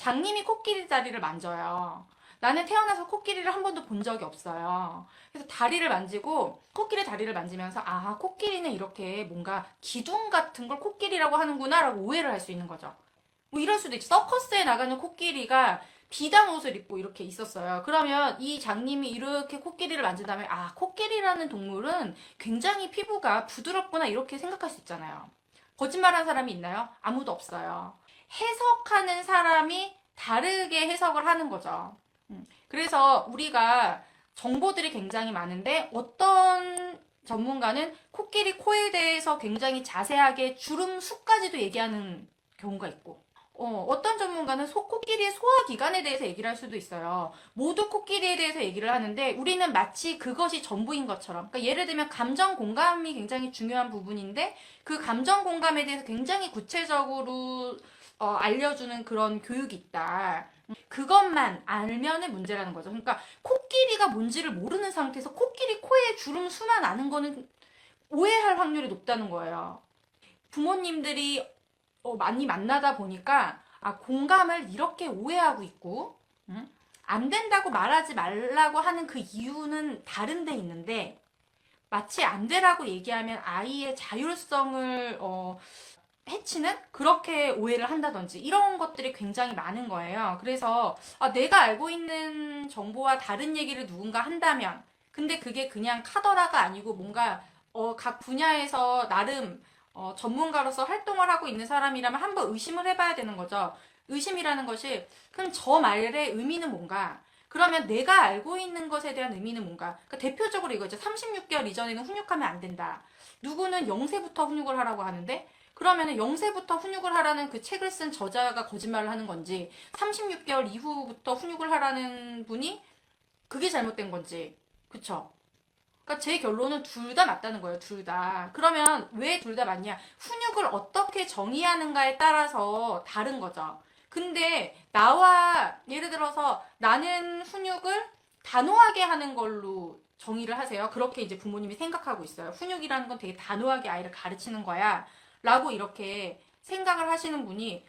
장님이 코끼리 다리를 만져요. 나는 태어나서 코끼리를 한 번도 본 적이 없어요. 그래서 다리를 만지고 코끼리 다리를 만지면서 아, 코끼리는 이렇게 뭔가 기둥 같은 걸 코끼리라고 하는구나 라고 오해를 할 수 있는 거죠. 뭐 이럴 수도 있죠. 서커스에 나가는 코끼리가 비단 옷을 입고 이렇게 있었어요. 그러면 이 장님이 이렇게 코끼리를 만진 다음에 아, 코끼리라는 동물은 굉장히 피부가 부드럽구나 이렇게 생각할 수 있잖아요. 거짓말한 사람이 있나요? 아무도 없어요. 해석하는 사람이 다르게 해석을 하는 거죠. 그래서 우리가 정보들이 굉장히 많은데 어떤 전문가는 코끼리 코에 대해서 굉장히 자세하게 주름 수까지도 얘기하는 경우가 있고 어떤 전문가는 코끼리의 소화기관에 대해서 얘기를 할 수도 있어요. 모두 코끼리에 대해서 얘기를 하는데 우리는 마치 그것이 전부인 것처럼. 그러니까 예를 들면 감정 공감이 굉장히 중요한 부분인데 그 감정 공감에 대해서 굉장히 구체적으로 알려주는 그런 교육이 있다. 그것만 알면은 문제라는 거죠. 그러니까 코끼리가 뭔지를 모르는 상태에서 코끼리 코에 주름 수만 아는 거는 오해할 확률이 높다는 거예요. 부모님들이 많이 만나다 보니까 아, 공감을 이렇게 오해하고 있고 안 된다고 말하지 말라고 하는 그 이유는 다른 데 있는데 마치 안 되라고 얘기하면 아이의 자율성을 해치는 그렇게 오해를 한다든지 이런 것들이 굉장히 많은 거예요. 그래서 아, 내가 알고 있는 정보와 다른 얘기를 누군가 한다면 근데 그게 그냥 카더라가 아니고 뭔가 각 분야에서 나름 전문가로서 활동을 하고 있는 사람이라면 한번 의심을 해봐야 되는 거죠. 의심이라는 것이 그럼 저 말의 의미는 뭔가? 그러면 내가 알고 있는 것에 대한 의미는 뭔가? 그러니까 대표적으로 이거죠. 36개월 이전에는 훈육하면 안 된다. 누구는 0세부터 훈육을 하라고 하는데 그러면은 0세부터 훈육을 하라는 그 책을 쓴 저자가 거짓말을 하는 건지 36개월 이후부터 훈육을 하라는 분이 그게 잘못된 건지 그쵸? 그러니까 제 결론은 둘 다 맞다는 거예요. 둘 다. 그러면 왜 둘 다 맞냐? 훈육을 어떻게 정의하는가에 따라서 다른 거죠. 근데 나와 예를 들어서 나는 훈육을 단호하게 하는 걸로 정의를 하세요. 그렇게 이제 부모님이 생각하고 있어요. 훈육이라는 건 되게 단호하게 아이를 가르치는 거야. 라고 이렇게 생각을 하시는 분이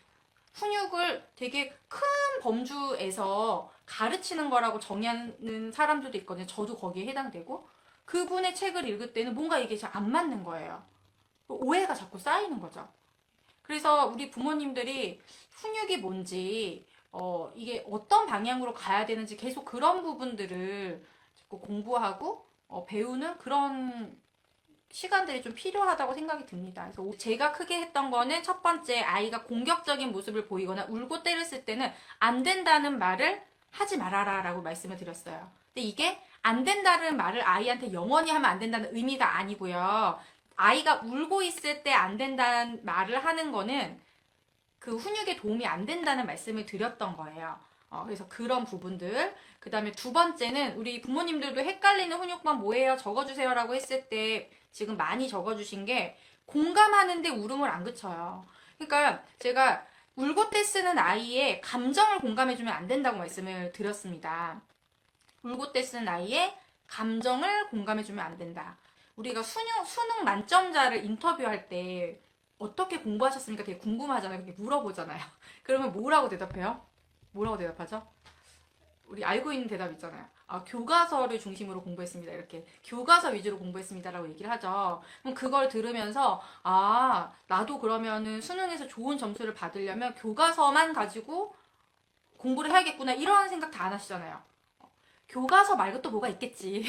훈육을 되게 큰 범주에서 가르치는 거라고 정의하는 사람들도 있거든요. 저도 거기에 해당되고. 그분의 책을 읽을 때는 뭔가 이게 잘 안 맞는 거예요. 오해가 자꾸 쌓이는 거죠. 그래서 우리 부모님들이 훈육이 뭔지, 이게 어떤 방향으로 가야 되는지 계속 그런 부분들을 자꾸 공부하고, 배우는 그런 시간들이 좀 필요하다고 생각이 듭니다. 그래서 제가 크게 했던 거는 첫 번째 아이가 공격적인 모습을 보이거나 울고 때렸을 때는 안 된다는 말을 하지 말아라 라고 말씀을 드렸어요. 근데 이게 안 된다는 말을 아이한테 영원히 하면 안 된다는 의미가 아니고요. 아이가 울고 있을 때 안 된다는 말을 하는 거는 그 훈육에 도움이 안 된다는 말씀을 드렸던 거예요. 그래서 그런 부분들. 그 다음에 두 번째는 우리 부모님들도 헷갈리는 훈육법 뭐예요? 적어주세요 라고 했을 때 지금 많이 적어주신 게 공감하는데 울음을 안 그쳐요. 그러니까 제가 울고 떼쓰는 아이의 감정을 공감해주면 안 된다고 말씀을 드렸습니다. 울고 떼쓰는 아이의 감정을 공감해주면 안 된다. 우리가 수능 만점자를 인터뷰할 때 어떻게 공부하셨습니까? 되게 궁금하잖아요. 그렇게 물어보잖아요. 그러면 뭐라고 대답해요? 뭐라고 대답하죠? 우리 알고 있는 대답 있잖아요. 아, 교과서를 중심으로 공부했습니다. 이렇게 교과서 위주로 공부했습니다라고 얘기를 하죠. 그럼 그걸 들으면서 아, 나도 그러면은 수능에서 좋은 점수를 받으려면 교과서만 가지고 공부를 해야겠구나 이런 생각 다 안 하시잖아요. 교과서 말고 또 뭐가 있겠지.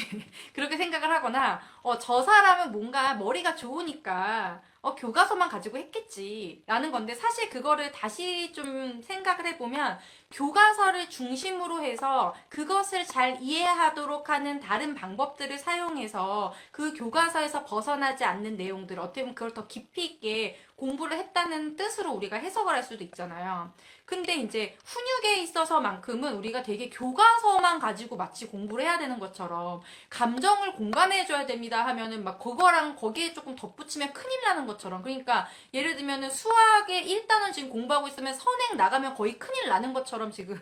그렇게 생각을 하거나, 저 사람은 뭔가 머리가 좋으니까, 교과서만 가지고 했겠지. 라는 건데, 사실 그거를 다시 좀 생각을 해보면, 교과서를 중심으로 해서 그것을 잘 이해하도록 하는 다른 방법들을 사용해서 그 교과서에서 벗어나지 않는 내용들, 어떻게 보면 그걸 더 깊이 있게 공부를 했다는 뜻으로 우리가 해석을 할 수도 있잖아요. 근데 이제 훈육에 있어서만큼은 우리가 되게 교과서만 가지고 마치 공부를 해야 되는 것처럼 감정을 공감해줘야 됩니다 하면은 막 그거랑 거기에 조금 덧붙이면 큰일 나는 것처럼 그러니까 예를 들면은 수학의 1단원 지금 공부하고 있으면 선행 나가면 거의 큰일 나는 것처럼 지금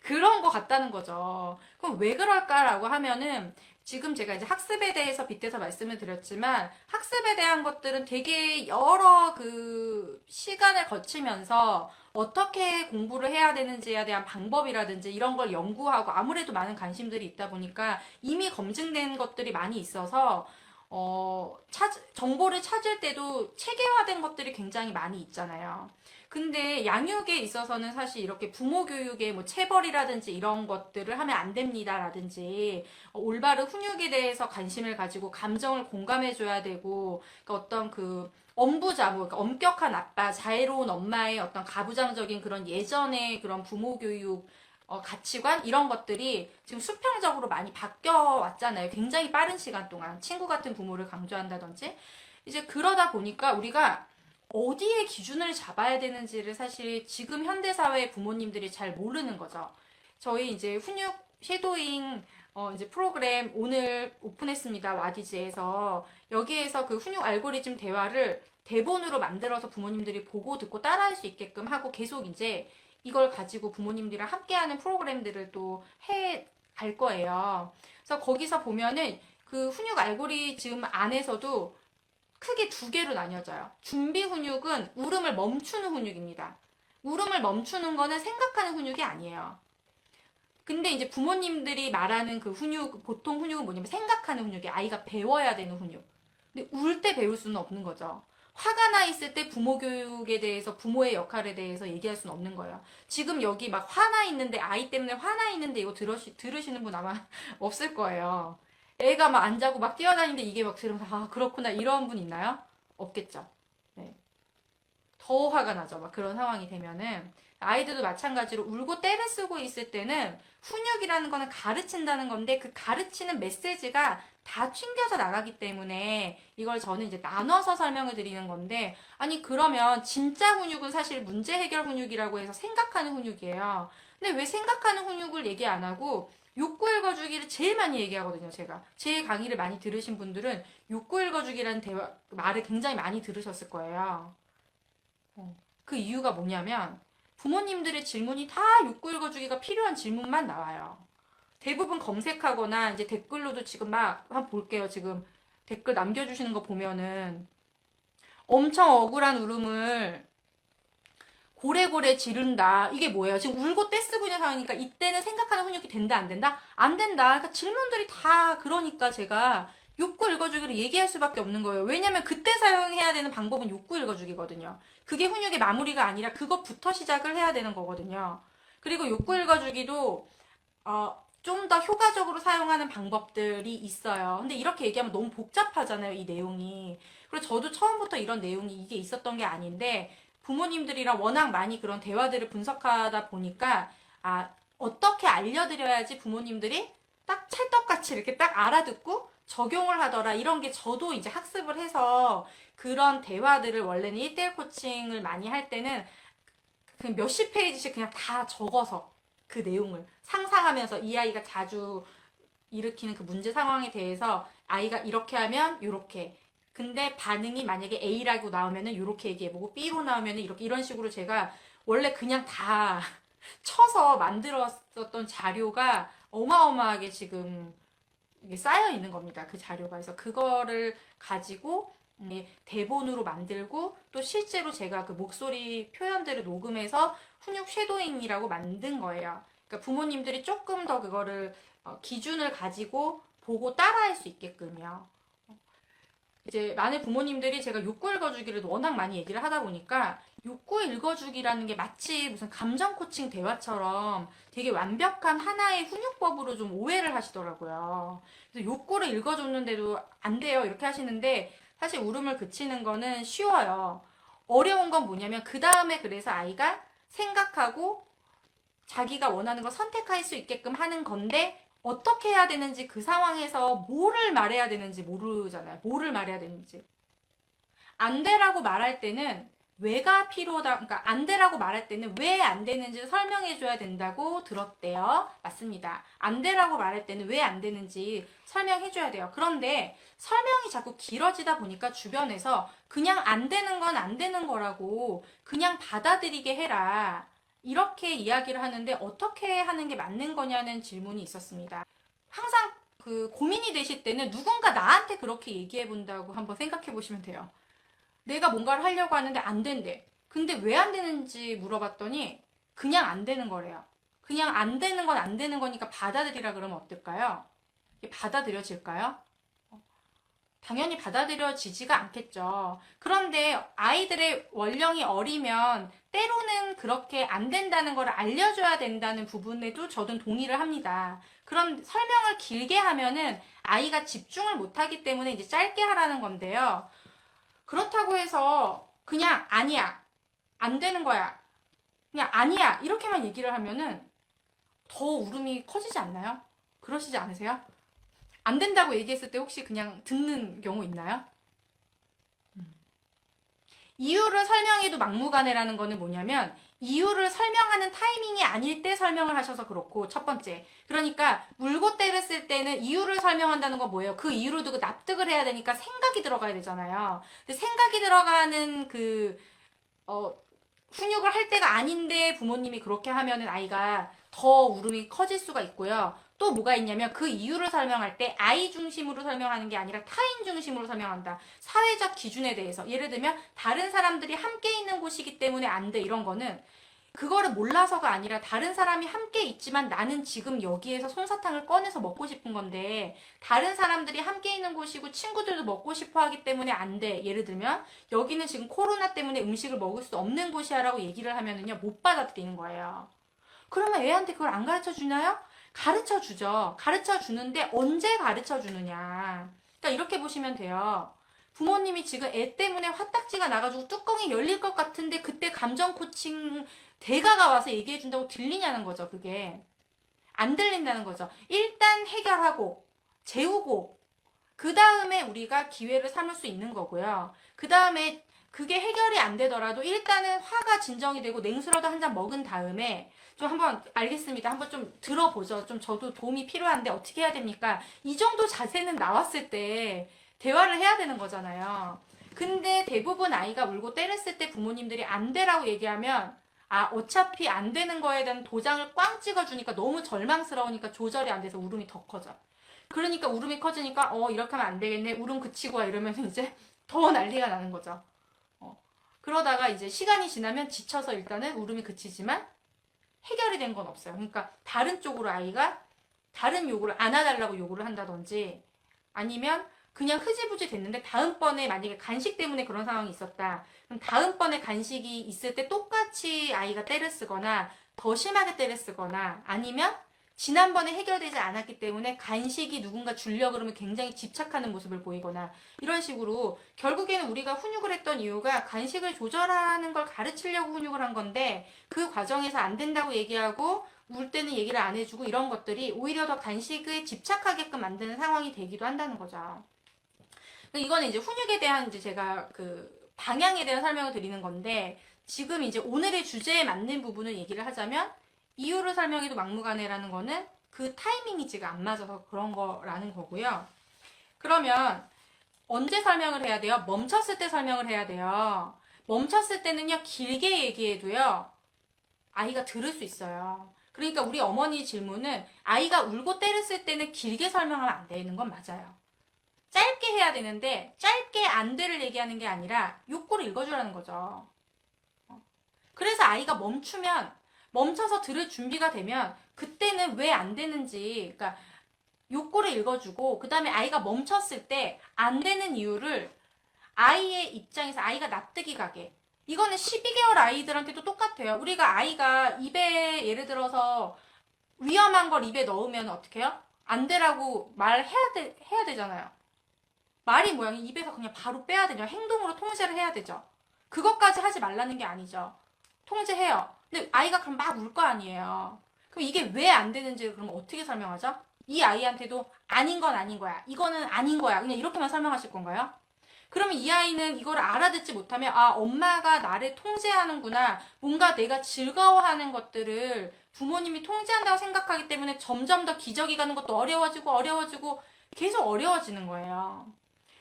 그런 거 같다는 거죠. 그럼 왜 그럴까라고 하면은 지금 제가 이제 학습에 대해서 빗대서 말씀을 드렸지만 학습에 대한 것들은 되게 여러 그 시간을 거치면서 어떻게 공부를 해야 되는지에 대한 방법이라든지 이런 걸 연구하고 아무래도 많은 관심들이 있다 보니까 이미 검증된 것들이 많이 있어서 정보를 찾을 때도 체계화된 것들이 굉장히 많이 있잖아요. 근데 양육에 있어서는 사실 이렇게 부모 교육에 뭐 체벌이라든지 이런 것들을 하면 안 됩니다라든지 올바른 훈육에 대해서 관심을 가지고 감정을 공감해줘야 되고 그러니까 어떤 그 엄부자부, 그러니까 엄격한 아빠, 자애로운 엄마의 어떤 가부장적인 그런 예전의 그런 부모 교육 가치관 이런 것들이 지금 수평적으로 많이 바뀌어 왔잖아요. 굉장히 빠른 시간 동안 친구 같은 부모를 강조한다든지 이제 그러다 보니까 우리가 어디에 기준을 잡아야 되는지를 사실 지금 현대사회 부모님들이 잘 모르는 거죠. 저희 이제 훈육 쉐도잉 이제 프로그램 오늘 오픈했습니다. 와디즈에서 여기에서 그 훈육 알고리즘 대화를 대본으로 만들어서 부모님들이 보고 듣고 따라할 수 있게끔 하고 계속 이제 이걸 가지고 부모님들이랑 함께하는 프로그램들을 또 해 갈 거예요. 그래서 거기서 보면은 그 훈육 알고리즘 안에서도 크게 두 개로 나뉘어져요. 준비 훈육은 울음을 멈추는 훈육입니다. 울음을 멈추는 거는 생각하는 훈육이 아니에요. 근데 이제 부모님들이 말하는 그 훈육, 보통 훈육은 뭐냐면 생각하는 훈육이 아이가 배워야 되는 훈육. 근데 울 때 배울 수는 없는 거죠. 화가 나 있을 때 부모 교육에 대해서, 부모의 역할에 대해서 얘기할 수는 없는 거예요. 지금 여기 막 화나 있는데, 아이 때문에 화나 있는데 이거 들으시는 분 아마 없을 거예요. 애가 막 안 자고 막 뛰어다니는데 이게 막 들으면서, 아, 그렇구나. 이런 분 있나요? 없겠죠. 네. 더 화가 나죠. 막 그런 상황이 되면은. 아이들도 마찬가지로 울고 떼를 쓰고 있을 때는 훈육이라는 거는 가르친다는 건데 그 가르치는 메시지가 다 튕겨져 나가기 때문에 이걸 저는 이제 나눠서 설명을 드리는 건데 아니 그러면 진짜 훈육은 사실 문제 해결 훈육이라고 해서 생각하는 훈육이에요. 근데 왜 생각하는 훈육을 얘기 안 하고 욕구 읽어주기를 제일 많이 얘기하거든요, 제가. 제 강의를 많이 들으신 분들은 욕구 읽어주기라는 말을 굉장히 많이 들으셨을 거예요. 그 이유가 뭐냐면 부모님들의 질문이 다 욕구 읽어주기가 필요한 질문만 나와요. 대부분 검색하거나 이제 댓글로도 지금 막 한번 볼게요. 지금 댓글 남겨주시는 거 보면은 엄청 억울한 울음을 고래고래 지른다. 이게 뭐예요? 지금 울고 떼쓰고 있는 상황이니까 이때는 생각하는 훈육이 된다, 안 된다? 안 된다. 그러니까 질문들이 다 그러니까 제가 욕구 읽어주기를 얘기할 수밖에 없는 거예요. 왜냐면 그때 사용해야 되는 방법은 욕구 읽어주기거든요. 그게 훈육의 마무리가 아니라 그것부터 시작을 해야 되는 거거든요. 그리고 욕구 읽어주기도 좀 더 효과적으로 사용하는 방법들이 있어요. 근데 이렇게 얘기하면 너무 복잡하잖아요, 이 내용이. 그리고 저도 처음부터 이런 내용이 이게 있었던 게 아닌데 부모님들이랑 워낙 많이 그런 대화들을 분석하다 보니까 어떻게 알려드려야지 부모님들이 딱 찰떡같이 이렇게 딱 알아듣고 적용을 하더라. 이런 게 저도 이제 학습을 해서 그런 대화들을 원래는 1대1 코칭을 많이 할 때는 그 몇십 페이지씩 그냥 다 적어서 그 내용을 상상하면서 이 아이가 자주 일으키는 그 문제 상황에 대해서 아이가 이렇게 하면 이렇게 근데 반응이 만약에 A라고 나오면은 이렇게 얘기해보고 B로 나오면은 이렇게 이런 식으로 제가 원래 그냥 다 쳐서 만들었었던 자료가 어마어마하게 지금 이게 쌓여 있는 겁니다. 그 자료가. 그래서 그거를 가지고 대본으로 만들고 또 실제로 제가 그 목소리 표현들을 녹음해서 훈육 쉐도잉이라고 만든 거예요. 그러니까 부모님들이 조금 더 그거를 기준을 가지고 보고 따라할 수 있게끔요. 이제 많은 부모님들이 제가 욕구 읽어주기를 워낙 많이 얘기를 하다 보니까 욕구 읽어주기라는 게 마치 무슨 감정 코칭 대화처럼 되게 완벽한 하나의 훈육법으로 좀 오해를 하시더라고요. 그래서 욕구를 읽어줬는데도 안 돼요. 이렇게 하시는데 사실 울음을 그치는 거는 쉬워요. 어려운 건 뭐냐면 그 다음에 그래서 아이가 생각하고 자기가 원하는 걸 선택할 수 있게끔 하는 건데 어떻게 해야 되는지 그 상황에서 뭐를 말해야 되는지 모르잖아요. 뭐를 말해야 되는지. 안 되라고 말할 때는 왜가 필요하다. 그러니까 안 되라고 말할 때는 왜 안 되는지 설명해 줘야 된다고 들었대요. 맞습니다. 안 되라고 말할 때는 왜 안 되는지 설명해 줘야 돼요. 그런데 설명이 자꾸 길어지다 보니까 주변에서 그냥 안 되는 건 안 되는 거라고 그냥 받아들이게 해라. 이렇게 이야기를 하는데 어떻게 하는 게 맞는 거냐는 질문이 있었습니다. 항상 그 고민이 되실 때는 누군가 나한테 그렇게 얘기해 본다고 한번 생각해 보시면 돼요. 내가 뭔가를 하려고 하는데 안 된대. 근데 왜 안 되는지 물어봤더니 그냥 안 되는 거래요. 그냥 안 되는 건 안 되는 거니까 받아들이라 그러면 어떨까요? 이게 받아들여질까요? 당연히 받아들여지지가 않겠죠. 그런데 아이들의 원령이 어리면 때로는 그렇게 안 된다는 걸 알려줘야 된다는 부분에도 저는 동의를 합니다. 그럼 설명을 길게 하면은 아이가 집중을 못하기 때문에 이제 짧게 하라는 건데요. 그렇다고 해서 그냥 아니야, 안 되는 거야, 그냥 아니야 이렇게만 얘기를 하면은 더 울음이 커지지 않나요? 그러시지 않으세요? 안 된다고 얘기했을 때 혹시 그냥 듣는 경우 있나요? 이유를 설명해도 막무가내라는 거는 뭐냐면 이유를 설명하는 타이밍이 아닐 때 설명을 하셔서 그렇고 첫 번째. 그러니까 물고 때렸을 때는 이유를 설명한다는 건 뭐예요? 그 이유를 두고 납득을 해야 되니까 생각이 들어가야 되잖아요. 근데 생각이 들어가는 훈육을 할 때가 아닌데 부모님이 그렇게 하면은 아이가 더 울음이 커질 수가 있고요. 또 뭐가 있냐면 그 이유를 설명할 때 아이 중심으로 설명하는 게 아니라 타인 중심으로 설명한다. 사회적 기준에 대해서. 예를 들면 다른 사람들이 함께 있는 곳이기 때문에 안 돼. 이런 거는 그거를 몰라서가 아니라 다른 사람이 함께 있지만 나는 지금 여기에서 솜사탕을 꺼내서 먹고 싶은 건데 다른 사람들이 함께 있는 곳이고 친구들도 먹고 싶어 하기 때문에 안 돼. 예를 들면 여기는 지금 코로나 때문에 음식을 먹을 수 없는 곳이야 라고 얘기를 하면은요 못 받아들이는 거예요. 그러면 애한테 그걸 안 가르쳐 주나요? 가르쳐 주죠. 가르쳐 주는데 언제 가르쳐 주느냐. 그러니까 이렇게 보시면 돼요. 부모님이 지금 애 때문에 화딱지가 나가지고 뚜껑이 열릴 것 같은데 그때 감정 코칭 대가가 와서 얘기해 준다고 들리냐는 거죠, 그게. 안 들린다는 거죠. 일단 해결하고, 재우고, 그 다음에 우리가 기회를 삼을 수 있는 거고요. 그 다음에 그게 해결이 안 되더라도 일단은 화가 진정이 되고 냉수라도 한 잔 먹은 다음에 좀 한번 알겠습니다. 한번 좀 들어보죠. 좀 저도 도움이 필요한데 어떻게 해야 됩니까? 이 정도 자세는 나왔을 때 대화를 해야 되는 거잖아요. 근데 대부분 아이가 울고 때렸을 때 부모님들이 안 되라고 얘기하면 아, 어차피 안 되는 거에 대한 도장을 꽝 찍어주니까 너무 절망스러우니까 조절이 안 돼서 울음이 더 커져. 그러니까 울음이 커지니까 이렇게 하면 안 되겠네. 울음 그치고 와 이러면 이제 더 난리가 나는 거죠. 그러다가 이제 시간이 지나면 지쳐서 일단은 울음이 그치지만 해결이 된 건 없어요. 그러니까 다른 쪽으로 아이가 다른 요구를 안아달라고 요구를 한다든지 아니면 그냥 흐지부지 됐는데 다음번에 만약에 간식 때문에 그런 상황이 있었다. 그럼 다음번에 간식이 있을 때 똑같이 아이가 때를 쓰거나 더 심하게 때를 쓰거나 아니면 지난번에 해결되지 않았기 때문에 간식이 누군가 주려고 그러면 굉장히 집착하는 모습을 보이거나 이런 식으로 결국에는 우리가 훈육을 했던 이유가 간식을 조절하는 걸 가르치려고 훈육을 한 건데 그 과정에서 안 된다고 얘기하고 울 때는 얘기를 안 해주고 이런 것들이 오히려 더 간식에 집착하게끔 만드는 상황이 되기도 한다는 거죠. 이거는 이제 훈육에 대한 이제 제가 그 방향에 대한 설명을 드리는 건데 지금 이제 오늘의 주제에 맞는 부분을 얘기를 하자면 이유를 설명해도 막무가내라는 거는 그 타이밍이 지금 안 맞아서 그런 거라는 거고요. 그러면 언제 설명을 해야 돼요? 멈췄을 때 설명을 해야 돼요. 멈췄을 때는요, 길게 얘기해도요, 아이가 들을 수 있어요. 그러니까 우리 어머니 질문은 아이가 울고 때렸을 때는 길게 설명하면 안 되는 건 맞아요. 짧게 해야 되는데 짧게 안 돼를 얘기하는 게 아니라 욕구를 읽어주라는 거죠. 그래서 아이가 멈춰서 들을 준비가 되면 그때는 왜 안 되는지 그러니까 욕구를 읽어주고 그 다음에 아이가 멈췄을 때 안 되는 이유를 아이의 입장에서 아이가 납득이 가게 이거는 12개월 아이들한테도 똑같아요. 우리가 아이가 입에 예를 들어서 위험한 걸 입에 넣으면 어떻게 해요? 안 되라고 해야 되잖아요. 말이 뭐야? 입에서 그냥 바로 빼야 되죠. 행동으로 통제를 해야 되죠. 그것까지 하지 말라는 게 아니죠. 통제해요. 근데 아이가 그럼 막 울 거 아니에요. 그럼 이게 왜 안 되는지 그럼 어떻게 설명하죠? 이 아이한테도 아닌 건 아닌 거야. 이거는 아닌 거야. 그냥 이렇게만 설명하실 건가요? 그러면 이 아이는 이걸 알아듣지 못하면 아 엄마가 나를 통제하는구나. 뭔가 내가 즐거워하는 것들을 부모님이 통제한다고 생각하기 때문에 점점 더 기저귀 가는 것도 어려워지고 계속 어려워지는 거예요.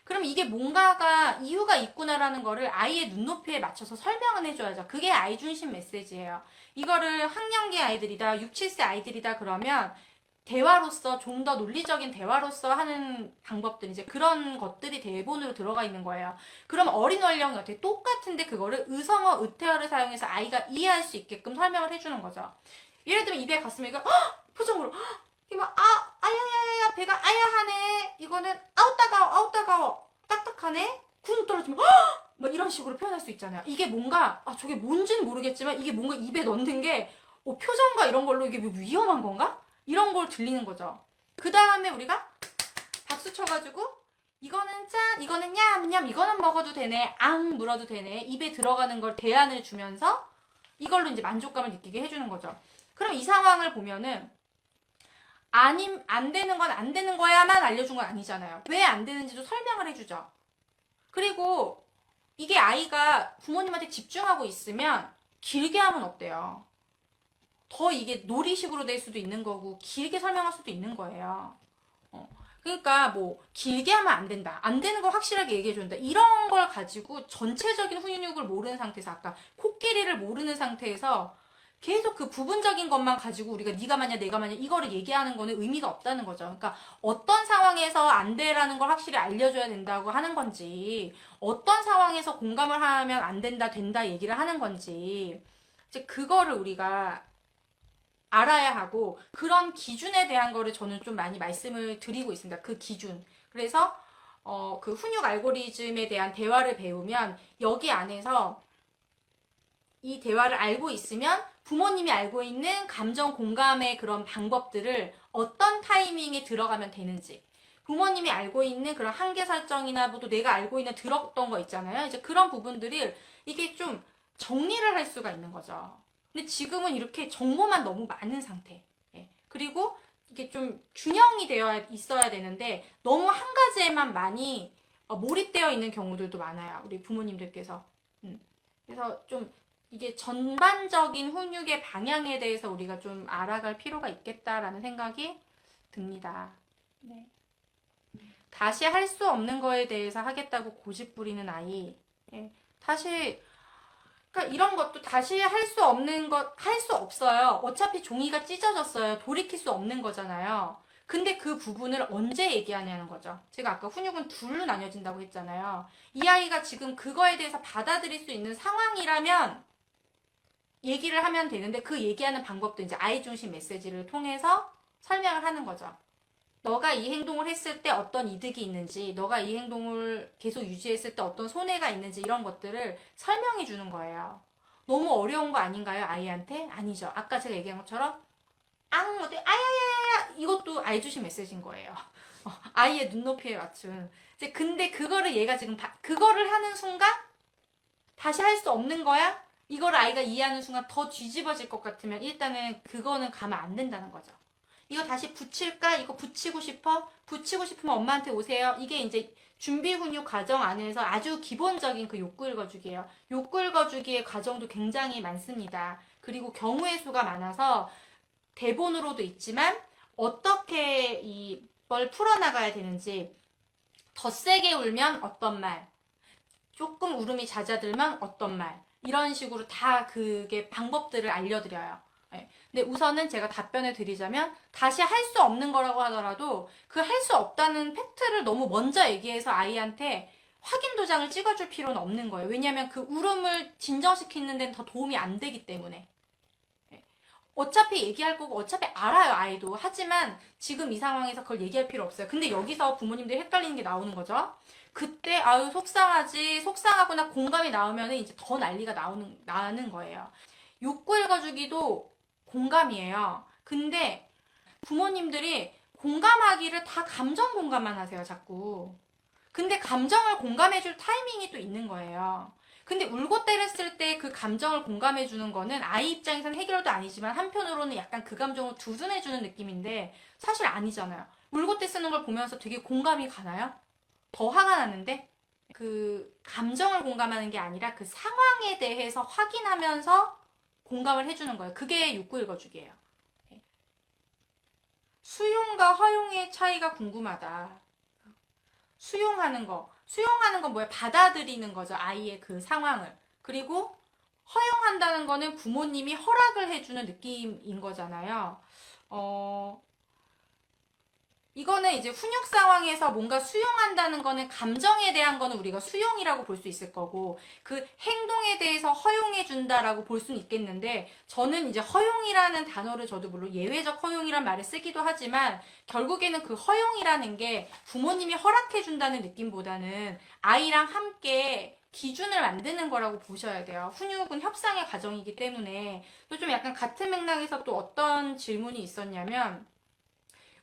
그럼 이게 뭔가가 이유가 있구나라는 거를 아이의 눈높이에 맞춰서 설명을 해줘야죠. 그게 아이 중심 메시지예요. 이거를 학년기 아이들이다, 6, 7세 아이들이다 그러면 대화로서 좀 더 논리적인 대화로서 하는 방법들 이제 그런 것들이 대본으로 들어가 있는 거예요. 그럼 어린 연령이 어떻게 똑같은데 그거를 의성어, 의태어를 사용해서 아이가 이해할 수 있게끔 설명을 해주는 거죠. 예를 들면 입에 갔으면 이거 표정으로 이거 막 아야야야 배가 아야하네 이거는 아우 따가워 아우 따가워 딱딱하네 쿵 떨어지면 뭐 이런 식으로 표현할 수 있잖아요. 이게 뭔가 저게 뭔지는 모르겠지만 이게 뭔가 입에 넣는 게 표정과 이런 걸로 이게 위험한 건가? 이런 걸 들리는 거죠. 그 다음에 우리가 박수 쳐가지고 이거는 짠, 이거는 냠냠, 이거는 먹어도 되네, 앙 물어도 되네, 입에 들어가는 걸 대안을 주면서 이걸로 이제 만족감을 느끼게 해주는 거죠. 그럼 이 상황을 보면은 안 되는 건 안 되는 거야만 알려준 건 아니잖아요. 왜 안 되는지도 설명을 해주죠. 그리고 이게 아이가 부모님한테 집중하고 있으면 길게 하면 어때요? 더 이게 놀이식으로 될 수도 있는 거고 길게 설명할 수도 있는 거예요. 그러니까 뭐 길게 하면 안 된다. 안 되는 걸 확실하게 얘기해 준다. 이런 걸 가지고 전체적인 훈육을 모르는 상태에서 아까 코끼리를 모르는 상태에서 계속 그 부분적인 것만 가지고 우리가 네가 맞냐 내가 맞냐 이거를 얘기하는 거는 의미가 없다는 거죠. 그러니까 어떤 상황에서 안 돼라는 걸 확실히 알려줘야 된다고 하는 건지 어떤 상황에서 공감을 하면 안 된다 된다 얘기를 하는 건지 이제 그거를 우리가 알아야 하고 그런 기준에 대한 거를 저는 좀 많이 말씀을 드리고 있습니다. 그 기준. 그래서 그 훈육 알고리즘에 대한 대화를 배우면 여기 안에서 이 대화를 알고 있으면 부모님이 알고 있는 감정 공감의 그런 방법들을 어떤 타이밍에 들어가면 되는지 부모님이 알고 있는 그런 한계 설정이나 뭐 또 내가 알고 있는 들었던 거 있잖아요. 이제 그런 부분들을 이게 좀 정리를 할 수가 있는 거죠. 근데 지금은 이렇게 정보만 너무 많은 상태. 예. 그리고 이게 좀 균형이 되어 있어야 되는데 너무 한 가지에만 많이 몰입되어 있는 경우들도 많아요. 우리 부모님들께서. 그래서 좀 이게 전반적인 훈육의 방향에 대해서 우리가 좀 알아갈 필요가 있겠다라는 생각이 듭니다. 네. 다시 할 수 없는 거에 대해서 하겠다고 고집 부리는 아이. 예. 다시 그러니까 이런 것도 다시 할 수 없는 것, 할 수 없어요. 어차피 종이가 찢어졌어요. 돌이킬 수 없는 거잖아요. 근데 그 부분을 언제 얘기하냐는 거죠. 제가 아까 훈육은 둘로 나뉘어진다고 했잖아요. 이 아이가 지금 그거에 대해서 받아들일 수 있는 상황이라면 얘기를 하면 되는데 그 얘기하는 방법도 이제 아이 중심 메시지를 통해서 설명을 하는 거죠. 너가 이 행동을 했을 때 어떤 이득이 있는지, 너가 이 행동을 계속 유지했을 때 어떤 손해가 있는지 이런 것들을 설명해 주는 거예요. 너무 어려운 거 아닌가요, 아이한테? 아니죠. 아까 제가 얘기한 것처럼 어때? 아야야야 이것도 아이 주신 메시지인 거예요. 아이의 눈높이에 맞춘. 이제 근데 그거를 얘가 지금 그거를 하는 순간 다시 할 수 없는 거야? 이걸 아이가 이해하는 순간 더 뒤집어질 것 같으면 일단은 그거는 가면 안 된다는 거죠. 이거 다시 붙일까? 이거 붙이고 싶어? 붙이고 싶으면 엄마한테 오세요. 이게 이제 준비 훈육 과정 안에서 아주 기본적인 그 욕구 읽어주기예요. 욕구 읽어주기의 과정도 굉장히 많습니다. 그리고 경우의 수가 많아서 대본으로도 있지만 어떻게 이걸 풀어나가야 되는지 더 세게 울면 어떤 말, 조금 울음이 잦아들면 어떤 말 이런 식으로 다 그게 방법들을 알려드려요. 네. 근데 우선은 제가 답변을 드리자면 다시 할 수 없는 거라고 하더라도 그 할 수 없다는 팩트를 너무 먼저 얘기해서 아이한테 확인 도장을 찍어줄 필요는 없는 거예요. 왜냐하면 그 울음을 진정시키는 데는 더 도움이 안 되기 때문에. 네. 어차피 얘기할 거고 어차피 알아요 아이도. 하지만 지금 이 상황에서 그걸 얘기할 필요 없어요. 근데 여기서 부모님들이 헷갈리는 게 나오는 거죠. 그때 아유 속상하지 속상하거나 공감이 나오면 이제 더 난리가 나는 거예요. 욕구 읽어주기도 공감이에요. 근데 부모님들이 공감하기를 다 감정 공감만 하세요, 자꾸. 근데 감정을 공감해줄 타이밍이 또 있는 거예요. 근데 울고 때렸을 때 그 감정을 공감해주는 거는 아이 입장에서는 해결도 아니지만 한편으로는 약간 그 감정을 두둔해주는 느낌인데 사실 아니잖아요. 울고 때 쓰는 걸 보면서 되게 공감이 가나요? 더 화가 나는데? 그 감정을 공감하는 게 아니라 그 상황에 대해서 확인하면서 공감을 해주는 거예요. 그게 욕구 읽어주기예요. 수용과 허용의 차이가 궁금하다. 수용하는 거. 수용하는 건 뭐야? 받아들이는 거죠. 아이의 그 상황을. 그리고 허용한다는 거는 부모님이 허락을 해주는 느낌인 거잖아요. 이거는 이제 훈육 상황에서 뭔가 수용한다는 거는 감정에 대한 거는 우리가 수용이라고 볼 수 있을 거고 그 행동에 대해서 허용해 준다라고 볼 수는 있겠는데 저는 이제 허용이라는 단어를 저도 물론 예외적 허용이란 말을 쓰기도 하지만 결국에는 그 허용이라는 게 부모님이 허락해 준다는 느낌보다는 아이랑 함께 기준을 만드는 거라고 보셔야 돼요. 훈육은 협상의 과정이기 때문에 또 좀 약간 같은 맥락에서 또 어떤 질문이 있었냐면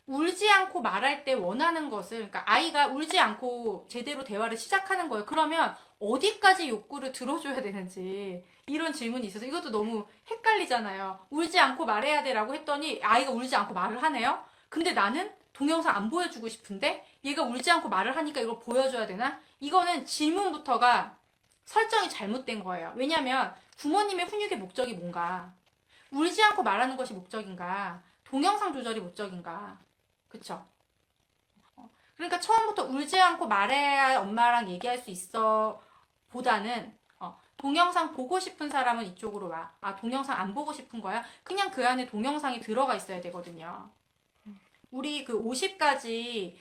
울지 않고 말할 때 원하는 것을, 그러니까 아이가 울지 않고 제대로 대화를 시작하는 거예요. 그러면 어디까지 욕구를 들어줘야 되는지 이런 질문이 있어서 이것도 너무 헷갈리잖아요. 울지 않고 말해야 돼라고 했더니 아이가 울지 않고 말을 하네요. 근데 나는 동영상 안 보여주고 싶은데 얘가 울지 않고 말을 하니까 이걸 보여줘야 되나? 이거는 질문부터가 설정이 잘못된 거예요. 왜냐면 부모님의 훈육의 목적이 뭔가? 울지 않고 말하는 것이 목적인가? 동영상 조절이 목적인가? 그쵸? 그러니까 처음부터 울지 않고 말해야 엄마랑 얘기할 수 있어 보다는 동영상 보고 싶은 사람은 이쪽으로 와. 아, 동영상 안 보고 싶은 거야? 그냥 그 안에 동영상이 들어가 있어야 되거든요. 우리 그 50가지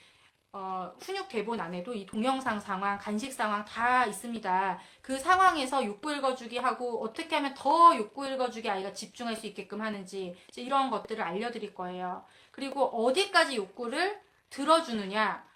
훈육 대본 안에도 이 동영상 상황, 간식 상황 다 있습니다. 그 상황에서 욕구 읽어주기 하고 어떻게 하면 더 욕구 읽어주기 아이가 집중할 수 있게끔 하는지 이제 이런 것들을 알려드릴 거예요. 그리고 어디까지 욕구를 들어주느냐.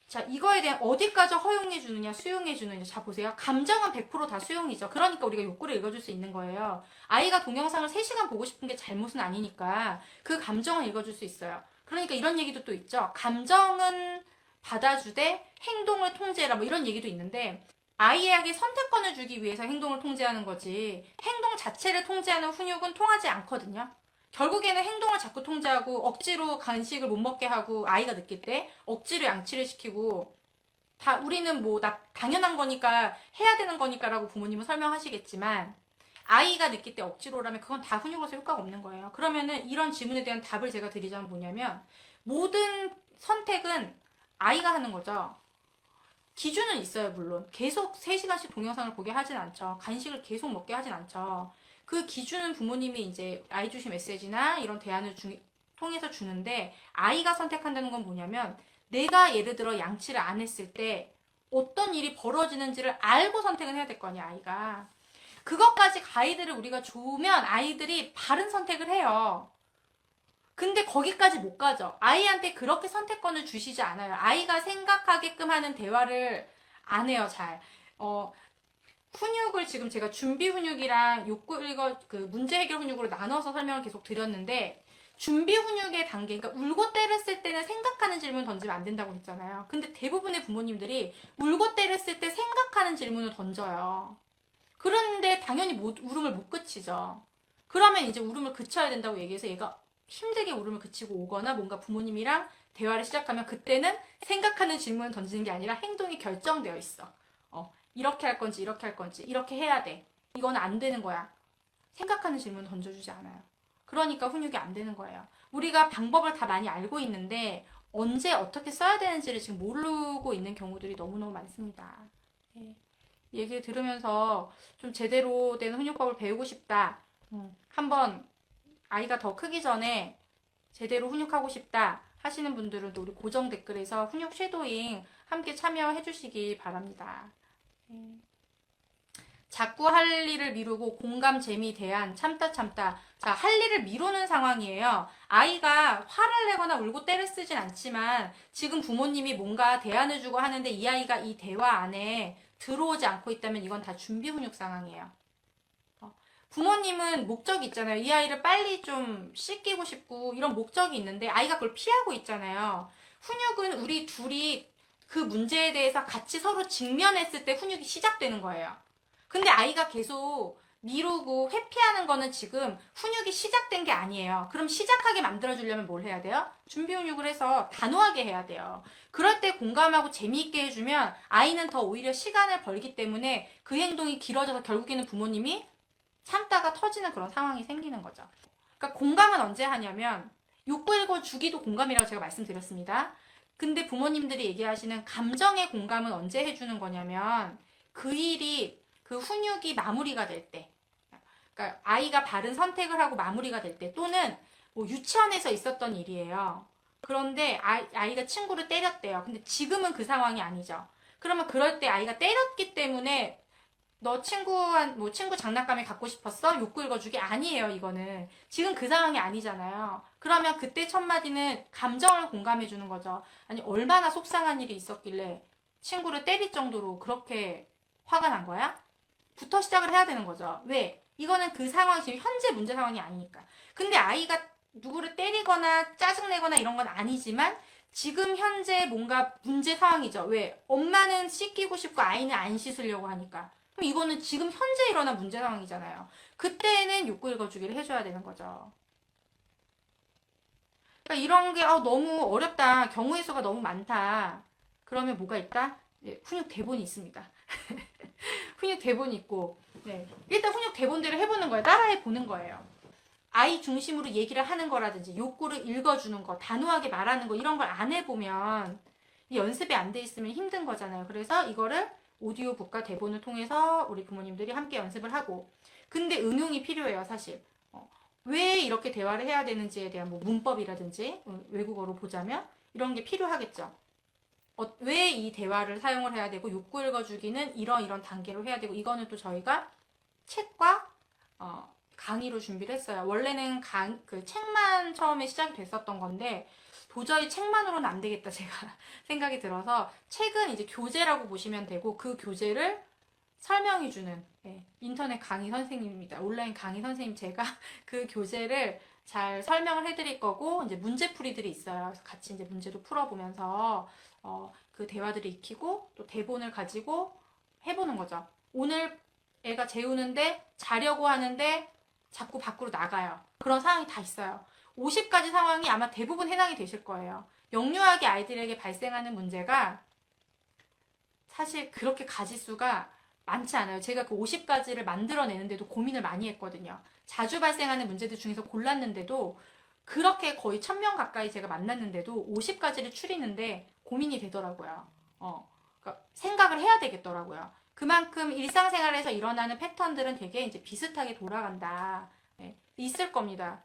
자, 이거에 대한 어디까지 허용해주느냐, 수용해주느냐. 자, 보세요. 감정은 100%다 수용이죠. 그러니까 우리가 욕구를 읽어줄 수 있는 거예요. 아이가 동영상을 3시간 보고 싶은 게 잘못은 아니니까 그 감정은 읽어줄 수 있어요. 그러니까 이런 얘기도 또 있죠. 감정은 받아주되 행동을 통제해라. 뭐 이런 얘기도 있는데 아이에게 선택권을 주기 위해서 행동을 통제하는 거지 행동 자체를 통제하는 훈육은 통하지 않거든요. 결국에는 행동을 자꾸 통제하고 억지로 간식을 못 먹게 하고 아이가 느낄 때 억지로 양치를 시키고 다 우리는 뭐 나 당연한 거니까 해야 되는 거니까라고 부모님은 설명하시겠지만 아이가 느낄 때 억지로라면 그건 다 훈육으로서 효과가 없는 거예요. 그러면은 이런 질문에 대한 답을 제가 드리자면 뭐냐면 모든 선택은 아이가 하는 거죠. 기준은 있어요, 물론. 계속 3시간씩 동영상을 보게 하진 않죠. 간식을 계속 먹게 하진 않죠. 그 기준은 부모님이 이제 아이 주신 메시지나 이런 대안을 통해서 주는데 아이가 선택한다는 건 뭐냐면 내가 예를 들어 양치를 안 했을 때 어떤 일이 벌어지는지를 알고 선택을 해야 될 거 아니야, 아이가. 그것까지 가이드를 우리가 주면 아이들이 바른 선택을 해요. 근데 거기까지 못 가죠. 아이한테 그렇게 선택권을 주시지 않아요. 아이가 생각하게끔 하는 대화를 안 해요, 잘. 훈육을 지금 제가 준비 훈육이랑 욕구 읽어, 그 문제 해결 훈육으로 나눠서 설명을 계속 드렸는데, 준비 훈육의 단계, 그러니까 울고 때렸을 때는 생각하는 질문 던지면 안 된다고 했잖아요. 근데 대부분의 부모님들이 울고 때렸을 때 생각하는 질문을 던져요. 그런데 당연히 울음을 못 그치죠. 그러면 이제 울음을 그쳐야 된다고 얘기해서 얘가 힘들게 울음을 그치고 오거나 뭔가 부모님이랑 대화를 시작하면 그때는 생각하는 질문을 던지는 게 아니라 행동이 결정되어 있어. 이렇게 할 건지 이렇게 할 건지 이렇게 해야 돼. 이건 안 되는 거야. 생각하는 질문 던져주지 않아요. 그러니까 훈육이 안 되는 거예요. 우리가 방법을 다 많이 알고 있는데 언제 어떻게 써야 되는지를 지금 모르고 있는 경우들이 너무너무 많습니다. 예. 얘기를 들으면서 좀 제대로 된 훈육법을 배우고 싶다. 한번 아이가 더 크기 전에 제대로 훈육하고 싶다 하시는 분들은 또 우리 고정 댓글에서 훈육 쉐도잉 함께 참여해 주시기 바랍니다. 자꾸 할 일을 미루고 공감, 재미, 대안, 참다. 자, 할 일을 미루는 상황이에요. 아이가 화를 내거나 울고 때를 쓰진 않지만 지금 부모님이 뭔가 대안을 주고 하는데 이 아이가 이 대화 안에 들어오지 않고 있다면 이건 다 준비 훈육 상황이에요. 부모님은 목적이 있잖아요. 이 아이를 빨리 좀 씻기고 싶고 이런 목적이 있는데 아이가 그걸 피하고 있잖아요. 훈육은 우리 둘이 그 문제에 대해서 같이 서로 직면했을 때 훈육이 시작되는 거예요. 근데 아이가 계속 미루고 회피하는 거는 지금 훈육이 시작된 게 아니에요. 그럼 시작하게 만들어주려면 뭘 해야 돼요? 준비 훈육을 해서 단호하게 해야 돼요. 그럴 때 공감하고 재미있게 해주면 아이는 더 오히려 시간을 벌기 때문에 그 행동이 길어져서 결국에는 부모님이 참다가 터지는 그런 상황이 생기는 거죠. 그러니까 공감은 언제 하냐면 욕구 읽어주기도 공감이라고 제가 말씀드렸습니다. 근데 부모님들이 얘기하시는 감정의 공감은 언제 해주는 거냐면 그 일이 그 훈육이 마무리가 될 때, 그러니까 아이가 바른 선택을 하고 마무리가 될 때, 또는 뭐 유치원에서 있었던 일이에요. 그런데 아이가 친구를 때렸대요. 근데 지금은 그 상황이 아니죠. 그러면 그럴 때 아이가 때렸기 때문에 너 친구 장난감을 갖고 싶었어? 욕구 읽어주기 아니에요, 이거는. 지금 그 상황이 아니잖아요. 그러면 그때 첫 마디는 감정을 공감해주는 거죠. 아니, 얼마나 속상한 일이 있었길래 친구를 때릴 정도로 그렇게 화가 난 거야? 부터 시작을 해야 되는 거죠. 왜? 이거는 그 상황이 지금 현재 문제 상황이 아니니까. 근데 아이가 누구를 때리거나 짜증내거나 이런 건 아니지만 지금 현재 뭔가 문제 상황이죠. 왜? 엄마는 씻기고 싶고 아이는 안 씻으려고 하니까. 그럼 이거는 지금 현재 일어난 문제 상황이잖아요. 그때는 욕구 읽어주기를 해줘야 되는 거죠. 그러니까 이런 게 너무 어렵다. 경우의 수가 너무 많다. 그러면 뭐가 있다? 네, 훈육 대본이 있습니다. 훈육 대본이 있고 네. 일단 훈육 대본대로 해보는 거예요. 따라해 보는 거예요. 아이 중심으로 얘기를 하는 거라든지 욕구를 읽어주는 거, 단호하게 말하는 거 이런 걸 안 해보면 연습이 안 돼 있으면 힘든 거잖아요. 그래서 이거를 오디오북과 대본을 통해서 우리 부모님들이 함께 연습을 하고 근데 응용이 필요해요. 사실 왜 이렇게 대화를 해야 되는지에 대한 뭐 문법이라든지 외국어로 보자면 이런 게 필요하겠죠. 왜 이 대화를 사용을 해야 되고 욕구 읽어주기는 이런 단계로 해야 되고 이거는 또 저희가 책과 강의로 준비를 했어요. 원래는 그 책만 처음에 시작이 됐었던 건데 도저히 책만으로는 안 되겠다 제가 생각이 들어서 책은 이제 교재라고 보시면 되고 그 교재를 설명해주는 인터넷 강의 선생님입니다. 온라인 강의 선생님 제가 그 교재를 잘 설명을 해드릴 거고 이제 문제풀이들이 있어요. 그래서 같이 이제 문제도 풀어보면서 그 대화들을 익히고 또 대본을 가지고 해보는 거죠. 오늘 애가 재우는데 자려고 하는데 자꾸 밖으로 나가요. 그런 상황이 다 있어요. 50가지 상황이 아마 대부분 해당이 되실 거예요. 영유아기 아이들에게 발생하는 문제가 사실 그렇게 가지수가 많지 않아요. 제가 그 50가지를 만들어내는데도 고민을 많이 했거든요. 자주 발생하는 문제들 중에서 골랐는데도 그렇게 거의 1000명 가까이 제가 만났는데도 50가지를 추리는데 고민이 되더라고요. 그러니까 생각을 해야 되겠더라고요. 그만큼 일상생활에서 일어나는 패턴들은 되게 이제 비슷하게 돌아간다. 네, 있을 겁니다.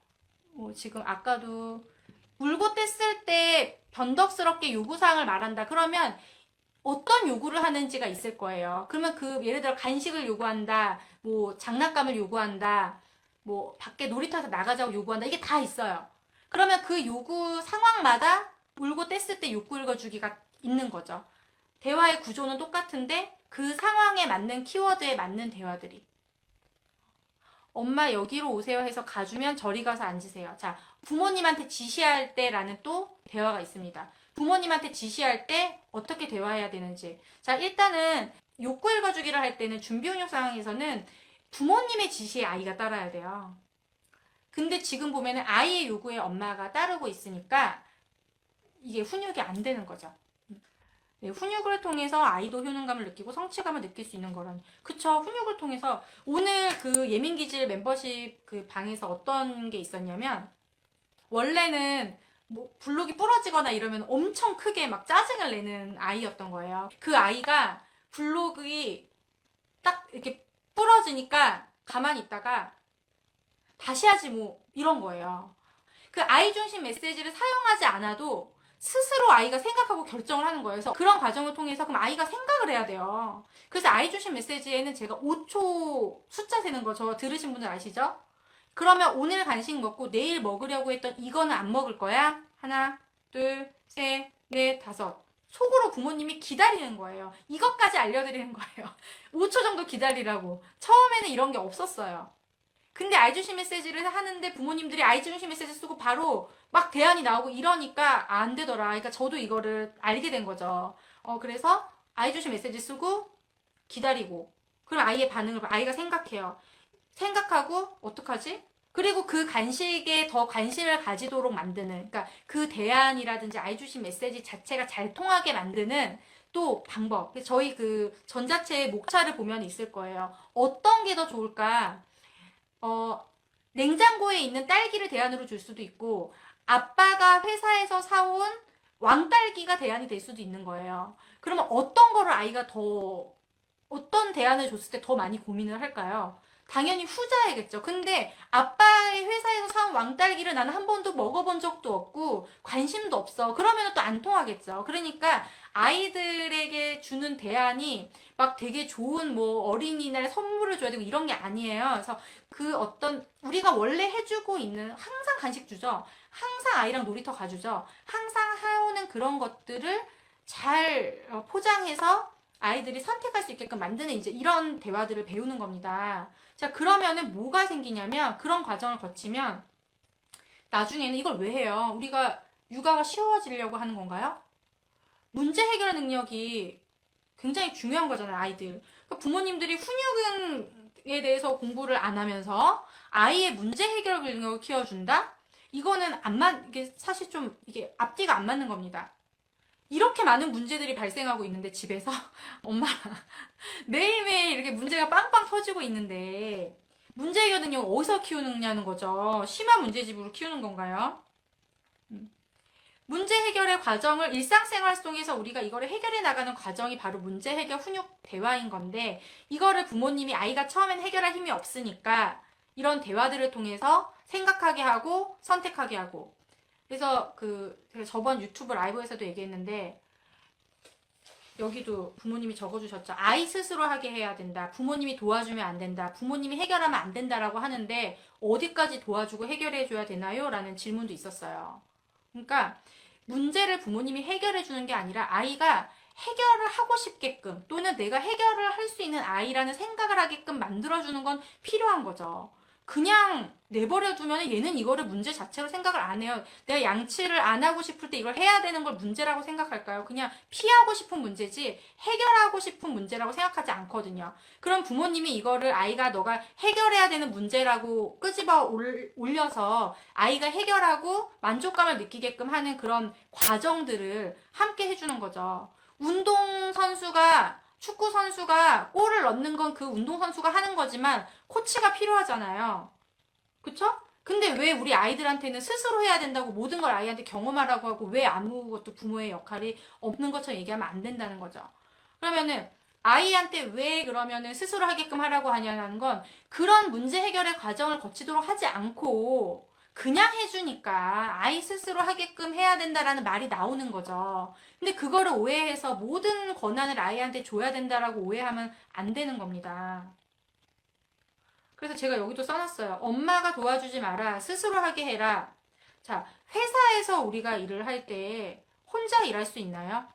지금 아까도 울고 뗐을 때 변덕스럽게 요구사항을 말한다. 그러면 어떤 요구를 하는지가 있을 거예요. 그러면 예를 들어 간식을 요구한다, 뭐 장난감을 요구한다, 뭐 밖에 놀이터에서 나가자고 요구한다. 이게 다 있어요. 그러면 그 요구 상황마다 울고 뗐을 때 욕구 읽어주기가 있는 거죠. 대화의 구조는 똑같은데 그 상황에 맞는 키워드에 맞는 대화들이. 엄마 여기로 오세요 해서 가주면 저리 가서 앉으세요. 자, 부모님한테 지시할 때라는 또 대화가 있습니다. 부모님한테 지시할 때 어떻게 대화해야 되는지. 자, 일단은 욕구 읽어주기를 할 때는 준비훈육 상황에서는 부모님의 지시에 아이가 따라야 돼요. 근데 지금 보면은 아이의 요구에 엄마가 따르고 있으니까 이게 훈육이 안 되는 거죠. 네, 훈육을 통해서 아이도 효능감을 느끼고 성취감을 느낄 수 있는 거라니. 그쵸. 훈육을 통해서 오늘 그 예민기질 멤버십 그 방에서 어떤 게 있었냐면 원래는 뭐 블록이 부러지거나 이러면 엄청 크게 막 짜증을 내는 아이였던 거예요. 그 아이가 블록이 딱 이렇게 부러지니까 가만히 있다가 다시 하지 뭐 이런 거예요. 그 아이 중심 메시지를 사용하지 않아도 스스로 아이가 생각하고 결정을 하는 거예요. 그래서 그런 과정을 통해서 그럼 아이가 생각을 해야 돼요. 그래서 아이 중심 메시지에는 제가 5초 숫자 세는 거 저 들으신 분들 아시죠? 그러면 오늘 간식 먹고 내일 먹으려고 했던 이거는 안 먹을 거야? 하나, 둘, 셋, 넷, 다섯. 속으로 부모님이 기다리는 거예요. 이것까지 알려드리는 거예요. 5초 정도 기다리라고. 처음에는 이런 게 없었어요. 근데 아이주시 메시지를 하는데 부모님들이 아이주시 메시지 쓰고 바로 막 대안이 나오고 이러니까 안 되더라. 그러니까 저도 이거를 알게 된 거죠. 그래서 아이주시 메시지 쓰고 기다리고 그럼 아이의 반응을 아이가 생각해요. 생각하고 어떡하지? 그리고 그 간식에 더 관심을 가지도록 만드는 그러니까 그 대안이라든지 아이주시 메시지 자체가 잘 통하게 만드는 또 방법. 저희 그 전자책 목차를 보면 있을 거예요. 어떤 게 더 좋을까? 냉장고에 있는 딸기를 대안으로 줄 수도 있고 아빠가 회사에서 사온 왕딸기가 대안이 될 수도 있는 거예요. 그러면 어떤 거를 아이가 어떤 대안을 줬을 때 더 많이 고민을 할까요? 당연히 후자야겠죠. 근데 아빠의 회사에서 사온 왕딸기를 나는 한 번도 먹어본 적도 없고 관심도 없어. 그러면 또 안 통하겠죠. 그러니까 아이들에게 주는 대안이 막 되게 좋은 뭐 어린이날 선물을 줘야 되고 이런 게 아니에요. 그래서 그 어떤 우리가 원래 해주고 있는 항상 간식 주죠. 항상 아이랑 놀이터 가주죠. 항상 해오는 그런 것들을 잘 포장해서 아이들이 선택할 수 있게끔 만드는 이제 이런 대화들을 배우는 겁니다. 자, 그러면은 뭐가 생기냐면 그런 과정을 거치면 나중에는 이걸 왜 해요? 우리가 육아가 쉬워지려고 하는 건가요? 문제 해결 능력이 굉장히 중요한 거잖아요, 아이들. 그러니까 부모님들이 훈육에 대해서 공부를 안 하면서 아이의 문제 해결 능력을 키워준다? 이거는 이게 사실 좀 이게 앞뒤가 안 맞는 겁니다. 이렇게 많은 문제들이 발생하고 있는데 집에서 엄마 매일매일 이렇게 문제가 빵빵 터지고 있는데 문제 해결 능력 어디서 키우느냐는 거죠. 심한 문제집으로 키우는 건가요? 문제 해결의 과정을 일상생활 속에서 우리가 이거를 해결해 나가는 과정이 바로 문제 해결 훈육 대화인 건데 이거를 부모님이 아이가 처음엔 해결할 힘이 없으니까 이런 대화들을 통해서 생각하게 하고 선택하게 하고 그래서 제가 저번 유튜브 라이브에서도 얘기했는데 여기도 부모님이 적어주셨죠. 아이 스스로 하게 해야 된다. 부모님이 도와주면 안 된다. 부모님이 해결하면 안 된다라고 하는데 어디까지 도와주고 해결해 줘야 되나요? 라는 질문도 있었어요. 그러니까 문제를 부모님이 해결해 주는 게 아니라 아이가 해결을 하고 싶게끔 또는 내가 해결을 할 수 있는 아이라는 생각을 하게끔 만들어주는 건 필요한 거죠. 그냥 내버려 두면 얘는 이거를 문제 자체로 생각을 안 해요. 내가 양치를 안 하고 싶을 때 이걸 해야 되는 걸 문제라고 생각할까요? 그냥 피하고 싶은 문제지 해결하고 싶은 문제라고 생각하지 않거든요. 그럼 부모님이 이거를 아이가 너가 해결해야 되는 문제라고 끄집어 올려서 아이가 해결하고 만족감을 느끼게끔 하는 그런 과정들을 함께 해주는 거죠. 축구 선수가 골을 넣는 건 그 운동 선수가 하는 거지만 코치가 필요하잖아요. 그쵸? 근데 왜 우리 아이들한테는 스스로 해야 된다고 모든 걸 아이한테 경험하라고 하고 왜 아무것도 부모의 역할이 없는 것처럼 얘기하면 안 된다는 거죠. 그러면은 아이한테 왜 그러면은 스스로 하게끔 하라고 하냐는 건 그런 문제 해결의 과정을 거치도록 하지 않고 그냥 해주니까 아이 스스로 하게끔 해야 된다라는 말이 나오는 거죠. 근데 그거를 오해해서 모든 권한을 아이한테 줘야 된다라고 오해하면 안 되는 겁니다. 그래서 제가 여기도 써놨어요. 엄마가 도와주지 마라. 스스로 하게 해라. 자, 회사에서 우리가 일을 할 때 혼자 일할 수 있나요?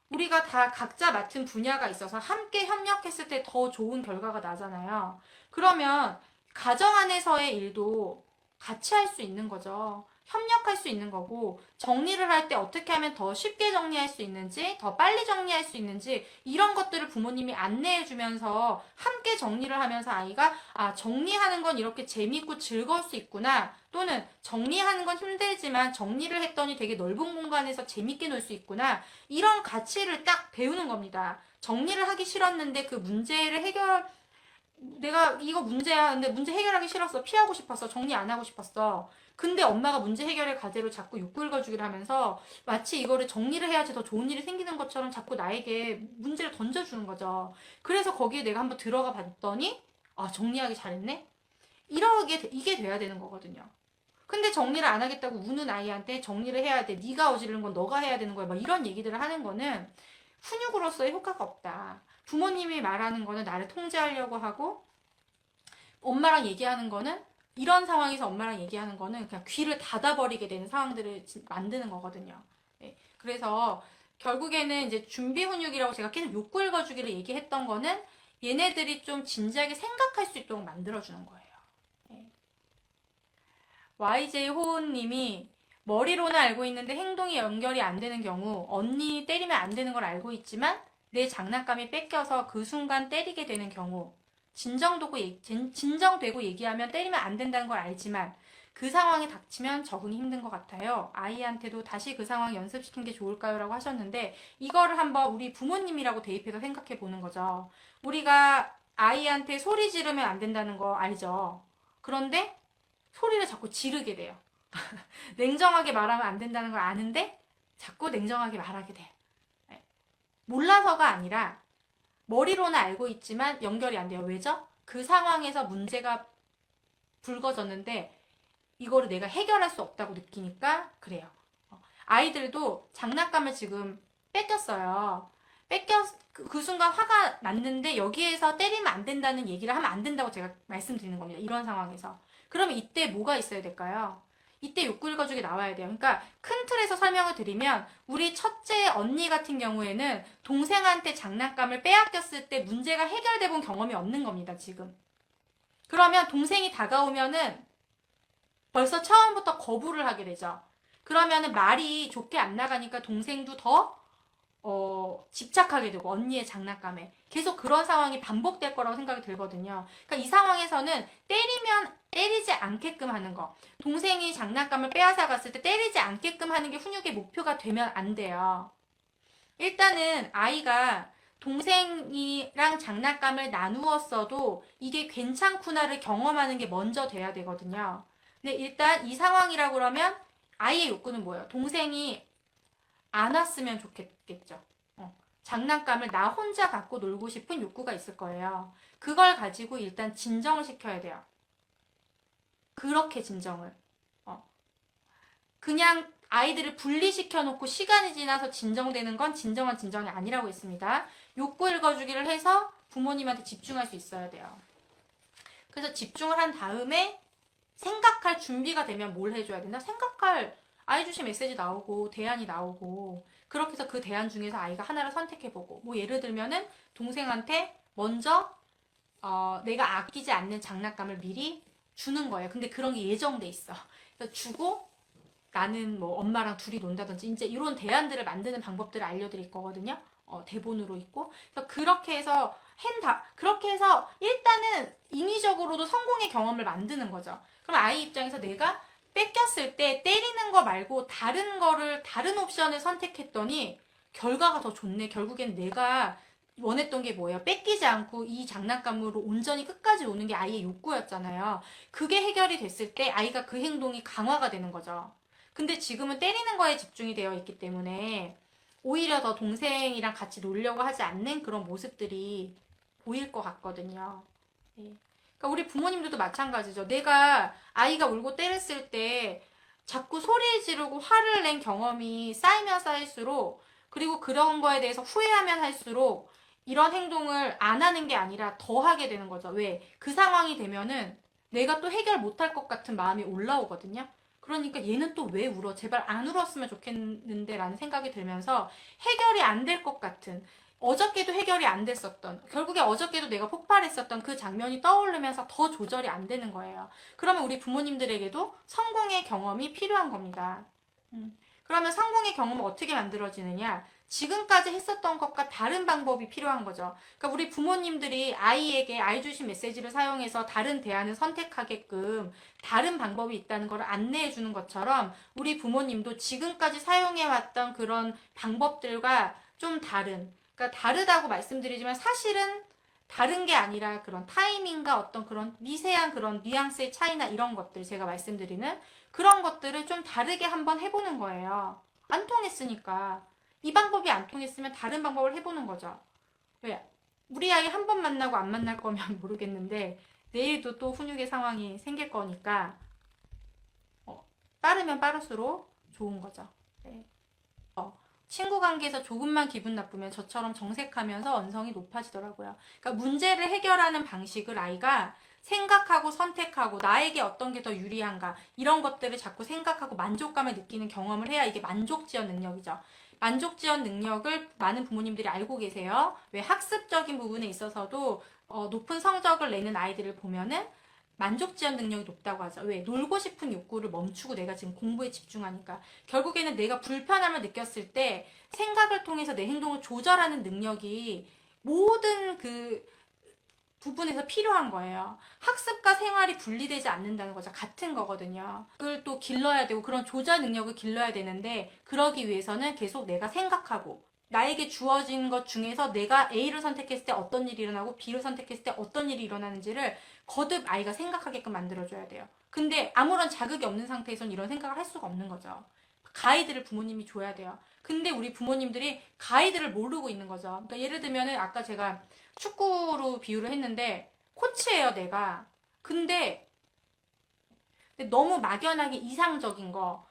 우리가 다 각자 맡은 분야가 있어서 함께 협력했을 때 더 좋은 결과가 나잖아요. 그러면 가정 안에서의 일도 같이 할 수 있는 거죠. 협력할 수 있는 거고 정리를 할 때 어떻게 하면 더 쉽게 정리할 수 있는지 더 빨리 정리할 수 있는지 이런 것들을 부모님이 안내해 주면서 함께 정리를 하면서 아이가 정리하는 건 이렇게 재밌고 즐거울 수 있구나 또는 정리하는 건 힘들지만 정리를 했더니 되게 넓은 공간에서 재밌게 놀 수 있구나 이런 가치를 딱 배우는 겁니다. 정리를 하기 싫었는데 그 문제를 내가 이거 문제야. 근데 문제 해결하기 싫었어. 피하고 싶었어. 정리 안 하고 싶었어. 근데 엄마가 문제 해결의 과제로 자꾸 욕구 읽어주기를 하면서 마치 이거를 정리를 해야지 더 좋은 일이 생기는 것처럼 자꾸 나에게 문제를 던져주는 거죠. 그래서 거기에 내가 한번 들어가 봤더니 정리하기 잘했네? 이게 돼야 되는 거거든요. 근데 정리를 안 하겠다고 우는 아이한테 정리를 해야 돼. 네가 어지른 건 너가 해야 되는 거야. 막 이런 얘기들을 하는 거는 훈육으로서의 효과가 없다. 부모님이 말하는 거는 나를 통제하려고 하고 엄마랑 얘기하는 거는 이런 상황에서 엄마랑 얘기하는 거는 그냥 귀를 닫아버리게 되는 상황들을 만드는 거거든요. 네. 그래서 결국에는 이제 준비 훈육이라고 제가 계속 욕구 읽어주기를 얘기했던 거는 얘네들이 좀 진지하게 생각할 수 있도록 만들어주는 거예요. 네. YJ 호은님이 머리로는 알고 있는데 행동이 연결이 안 되는 경우 언니 때리면 안 되는 걸 알고 있지만 내 장난감이 뺏겨서 그 순간 때리게 되는 경우 진정되고 얘기하면 때리면 안 된다는 걸 알지만 그 상황이 닥치면 적응이 힘든 것 같아요. 아이한테도 다시 그 상황 연습시킨 게 좋을까요? 라고 하셨는데 이거를 한번 우리 부모님이라고 대입해서 생각해 보는 거죠. 우리가 아이한테 소리 지르면 안 된다는 거 알죠? 그런데 소리를 자꾸 지르게 돼요. 냉정하게 말하면 안 된다는 걸 아는데 자꾸 냉정하게 말하게 돼. 몰라서가 아니라 머리로는 알고 있지만 연결이 안 돼요. 왜죠? 그 상황에서 문제가 불거졌는데 이거를 내가 해결할 수 없다고 느끼니까 그래요. 아이들도 장난감을 지금 뺏겼어요. 그 순간 화가 났는데 여기에서 때리면 안 된다는 얘기를 하면 안 된다고 제가 말씀드리는 겁니다. 이런 상황에서. 그러면 이때 뭐가 있어야 될까요? 이때 욕구일거죽이 나와야 돼요. 그러니까 큰 틀에서 설명을 드리면 우리 첫째 언니 같은 경우에는 동생한테 장난감을 빼앗겼을 때 문제가 해결돼 본 경험이 없는 겁니다. 지금. 그러면 동생이 다가오면은 벌써 처음부터 거부를 하게 되죠. 그러면은 말이 좋게 안 나가니까 동생도 더 집착하게 되고 언니의 장난감에 계속 그런 상황이 반복될 거라고 생각이 들거든요. 그러니까 이 상황에서는 때리면 때리지 않게끔 하는 거. 동생이 장난감을 빼앗아 갔을 때 때리지 않게끔 하는 게 훈육의 목표가 되면 안 돼요. 일단은 아이가 동생이랑 장난감을 나누었어도 이게 괜찮구나를 경험하는 게 먼저 돼야 되거든요. 근데 일단 이 상황이라고 그러면 아이의 욕구는 뭐예요? 동생이 안 왔으면 좋겠죠. 장난감을 나 혼자 갖고 놀고 싶은 욕구가 있을 거예요. 그걸 가지고 일단 진정을 시켜야 돼요. 그렇게 진정을. 그냥 아이들을 분리시켜 놓고 시간이 지나서 진정되는 건 진정한 진정이 아니라고 했습니다. 욕구 읽어주기를 해서 부모님한테 집중할 수 있어야 돼요. 그래서 집중을 한 다음에 생각할 준비가 되면 뭘 해줘야 된다? 생각할 아이 주신 메시지 나오고 대안이 나오고 그렇게 해서 그 대안 중에서 아이가 하나를 선택해보고 뭐 예를 들면은 동생한테 먼저 내가 아끼지 않는 장난감을 미리 주는 거예요. 근데 그런 게 예정돼 있어. 그래서 주고 나는 뭐 엄마랑 둘이 논다든지 이제 이런 대안들을 만드는 방법들을 알려드릴 거거든요. 대본으로 있고. 그래서 그렇게 해서 일단은 인위적으로도 성공의 경험을 만드는 거죠. 그럼 아이 입장에서 내가 뺏겼을 때 때리는 거 말고 다른 옵션을 선택했더니 결과가 더 좋네. 결국엔 내가 원했던 게 뭐예요? 뺏기지 않고 이 장난감으로 온전히 끝까지 노는 게 아이의 욕구였잖아요. 그게 해결이 됐을 때 아이가 그 행동이 강화가 되는 거죠. 근데 지금은 때리는 거에 집중이 되어 있기 때문에 오히려 더 동생이랑 같이 놀려고 하지 않는 그런 모습들이 보일 것 같거든요. 네. 그러니까 우리 부모님들도 마찬가지죠. 내가 아이가 울고 때렸을 때 자꾸 소리 지르고 화를 낸 경험이 쌓이면 쌓일수록 그리고 그런 거에 대해서 후회하면 할수록 이런 행동을 안 하는 게 아니라 더 하게 되는 거죠. 왜? 그 상황이 되면은 내가 또 해결 못할 것 같은 마음이 올라오거든요. 그러니까 얘는 또 왜 울어? 제발 안 울었으면 좋겠는데 라는 생각이 들면서 해결이 안 될 것 같은 어저께도 해결이 안 됐었던 결국에 어저께도 내가 폭발했었던 그 장면이 떠오르면서 더 조절이 안 되는 거예요. 그러면 우리 부모님들에게도 성공의 경험이 필요한 겁니다. 그러면 성공의 경험은 어떻게 만들어지느냐? 지금까지 했었던 것과 다른 방법이 필요한 거죠. 그러니까 우리 부모님들이 아이에게 아이 주신 메시지를 사용해서 다른 대안을 선택하게끔 다른 방법이 있다는 걸 안내해 주는 것처럼 우리 부모님도 지금까지 사용해왔던 그런 방법들과 좀 그러니까 다르다고 말씀드리지만 사실은 다른 게 아니라 그런 타이밍과 어떤 그런 미세한 그런 뉘앙스의 차이나 이런 것들 제가 말씀드리는 그런 것들을 좀 다르게 한번 해보는 거예요. 안 통했으니까. 이 방법이 안 통했으면 다른 방법을 해보는 거죠. 왜? 우리 아이 한 번 만나고 안 만날 거면 모르겠는데 내일도 또 훈육의 상황이 생길 거니까 빠르면 빠를수록 좋은 거죠. 네. 친구 관계에서 조금만 기분 나쁘면 저처럼 정색하면서 언성이 높아지더라고요. 그러니까 문제를 해결하는 방식을 아이가 생각하고 선택하고 나에게 어떤 게 더 유리한가 이런 것들을 자꾸 생각하고 만족감을 느끼는 경험을 해야 이게 만족지연 능력이죠. 만족지연 능력을 많은 부모님들이 알고 계세요. 왜 학습적인 부분에 있어서도 높은 성적을 내는 아이들을 보면은 만족지연 능력이 높다고 하죠. 왜? 놀고 싶은 욕구를 멈추고 내가 지금 공부에 집중하니까. 결국에는 내가 불편함을 느꼈을 때 생각을 통해서 내 행동을 조절하는 능력이 모든 그 부분에서 필요한 거예요. 학습과 생활이 분리되지 않는다는 거죠. 같은 거거든요. 그걸 또 길러야 되고 그런 조절 능력을 길러야 되는데 그러기 위해서는 계속 내가 생각하고 나에게 주어진 것 중에서 내가 A를 선택했을 때 어떤 일이 일어나고 B를 선택했을 때 어떤 일이 일어나는지를 거듭 아이가 생각하게끔 만들어줘야 돼요. 근데 아무런 자극이 없는 상태에서는 이런 생각을 할 수가 없는 거죠. 가이드를 부모님이 줘야 돼요. 근데 우리 부모님들이 가이드를 모르고 있는 거죠. 그러니까 예를 들면은 아까 제가 축구로 비유를 했는데 코치예요, 내가. 근데 너무 막연하게 이상적인 거,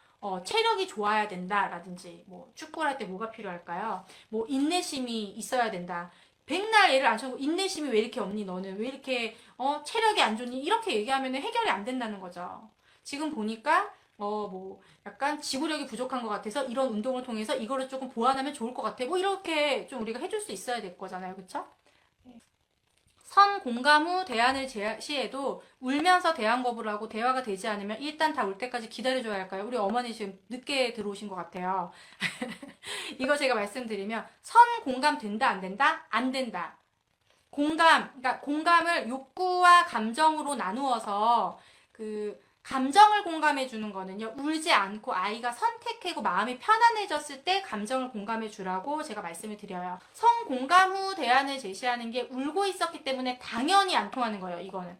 체력이 좋아야 된다라든지, 뭐, 축구를 할 때 뭐가 필요할까요? 뭐, 인내심이 있어야 된다. 백날 얘를 안 쳐고 인내심이 왜 이렇게 없니, 너는? 왜 이렇게, 체력이 안 좋니? 이렇게 얘기하면 해결이 안 된다는 거죠. 지금 보니까, 뭐, 약간 지구력이 부족한 것 같아서 이런 운동을 통해서 이거를 조금 보완하면 좋을 것 같아. 뭐, 이렇게 좀 우리가 해줄 수 있어야 될 거잖아요. 그쵸? 선 공감 후 대안을 제시해도 울면서 대안 거부를 하고 대화가 되지 않으면 일단 다 울 때까지 기다려줘야 할까요? 우리 어머니 지금 늦게 들어오신 것 같아요. 이거 제가 말씀드리면 선 공감 된다 안 된다? 안 된다. 그러니까 공감을 욕구와 감정으로 나누어서 그 감정을 공감해 주는 거는요. 울지 않고 아이가 선택하고 마음이 편안해졌을 때 감정을 공감해 주라고 제가 말씀을 드려요. 성공감 후 대안을 제시하는 게 울고 있었기 때문에 당연히 안 통하는 거예요. 이거는.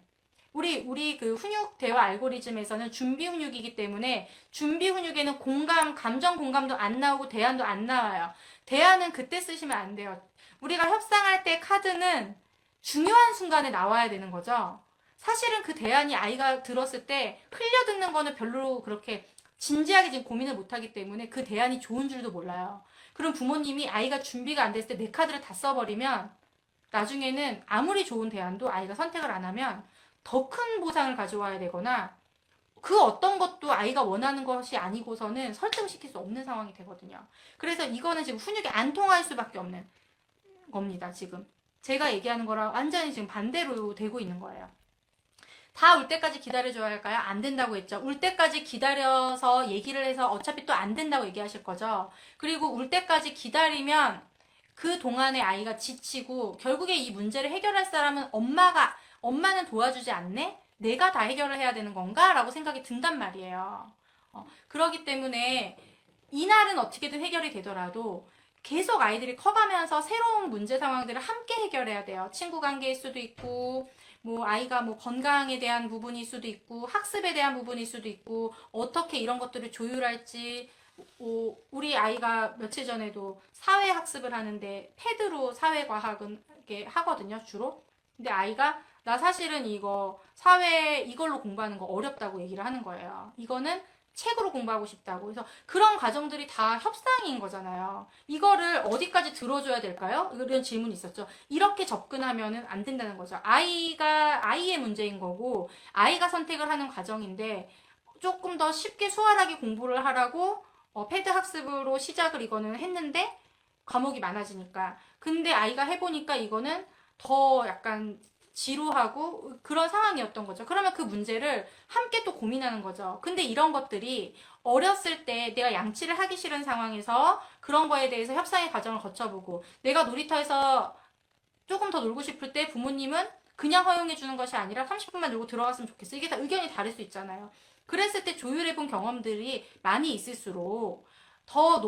우리 그 훈육 대화 알고리즘에서는 준비 훈육이기 때문에 준비 훈육에는 감정 공감도 안 나오고 대안도 안 나와요. 대안은 그때 쓰시면 안 돼요. 우리가 협상할 때 카드는 중요한 순간에 나와야 되는 거죠. 사실은 그 대안이 아이가 들었을 때 흘려듣는 거는 별로 그렇게 진지하게 지금 고민을 못하기 때문에 그 대안이 좋은 줄도 몰라요. 그럼 부모님이 아이가 준비가 안 됐을 때 내 카드를 다 써버리면 나중에는 아무리 좋은 대안도 아이가 선택을 안 하면 더 큰 보상을 가져와야 되거나 그 어떤 것도 아이가 원하는 것이 아니고서는 설득시킬 수 없는 상황이 되거든요. 그래서 이거는 지금 훈육이 안 통할 수밖에 없는 겁니다. 지금 제가 얘기하는 거랑 완전히 지금 반대로 되고 있는 거예요. 다 울 때까지 기다려줘야 할까요? 안 된다고 했죠. 울 때까지 기다려서 얘기를 해서 어차피 또 안 된다고 얘기하실 거죠. 그리고 울 때까지 기다리면 그 동안에 아이가 지치고 결국에 이 문제를 해결할 사람은 엄마는 도와주지 않네? 내가 다 해결을 해야 되는 건가? 라고 생각이 든단 말이에요. 그러기 때문에 이날은 어떻게든 해결이 되더라도 계속 아이들이 커가면서 새로운 문제 상황들을 함께 해결해야 돼요. 친구 관계일 수도 있고, 뭐 아이가 뭐 건강에 대한 부분일 수도 있고, 학습에 대한 부분일 수도 있고, 어떻게 이런 것들을 조율할지, 우리 아이가 며칠 전에도 사회 학습을 하는데 패드로 사회과학은 이렇게 하거든요, 주로. 근데 아이가 나 사실은 이걸로 공부하는 거 어렵다고 얘기를 하는 거예요. 이거는 책으로 공부하고 싶다고. 그래서 그런 과정들이 다 협상인 거잖아요. 이거를 어디까지 들어줘야 될까요? 이런 질문이 있었죠. 이렇게 접근하면은 안 된다는 거죠. 아이의 문제인 거고, 아이가 선택을 하는 과정인데, 조금 더 쉽게 수월하게 공부를 하라고, 패드 학습으로 시작을 이거는 했는데, 과목이 많아지니까. 근데 아이가 해보니까 이거는 더 약간 지루하고 그런 상황이었던 거죠. 그러면 그 문제를 함께 또 고민하는 거죠. 근데 이런 것들이 어렸을 때 내가 양치를 하기 싫은 상황에서 그런 거에 대해서 협상의 과정을 거쳐보고 내가 놀이터에서 조금 더 놀고 싶을 때 부모님은 그냥 허용해 주는 것이 아니라 30분만 놀고 들어갔으면 좋겠어. 이게 다 의견이 다를 수 있잖아요. 그랬을 때 조율해본 경험들이 많이 있을수록 더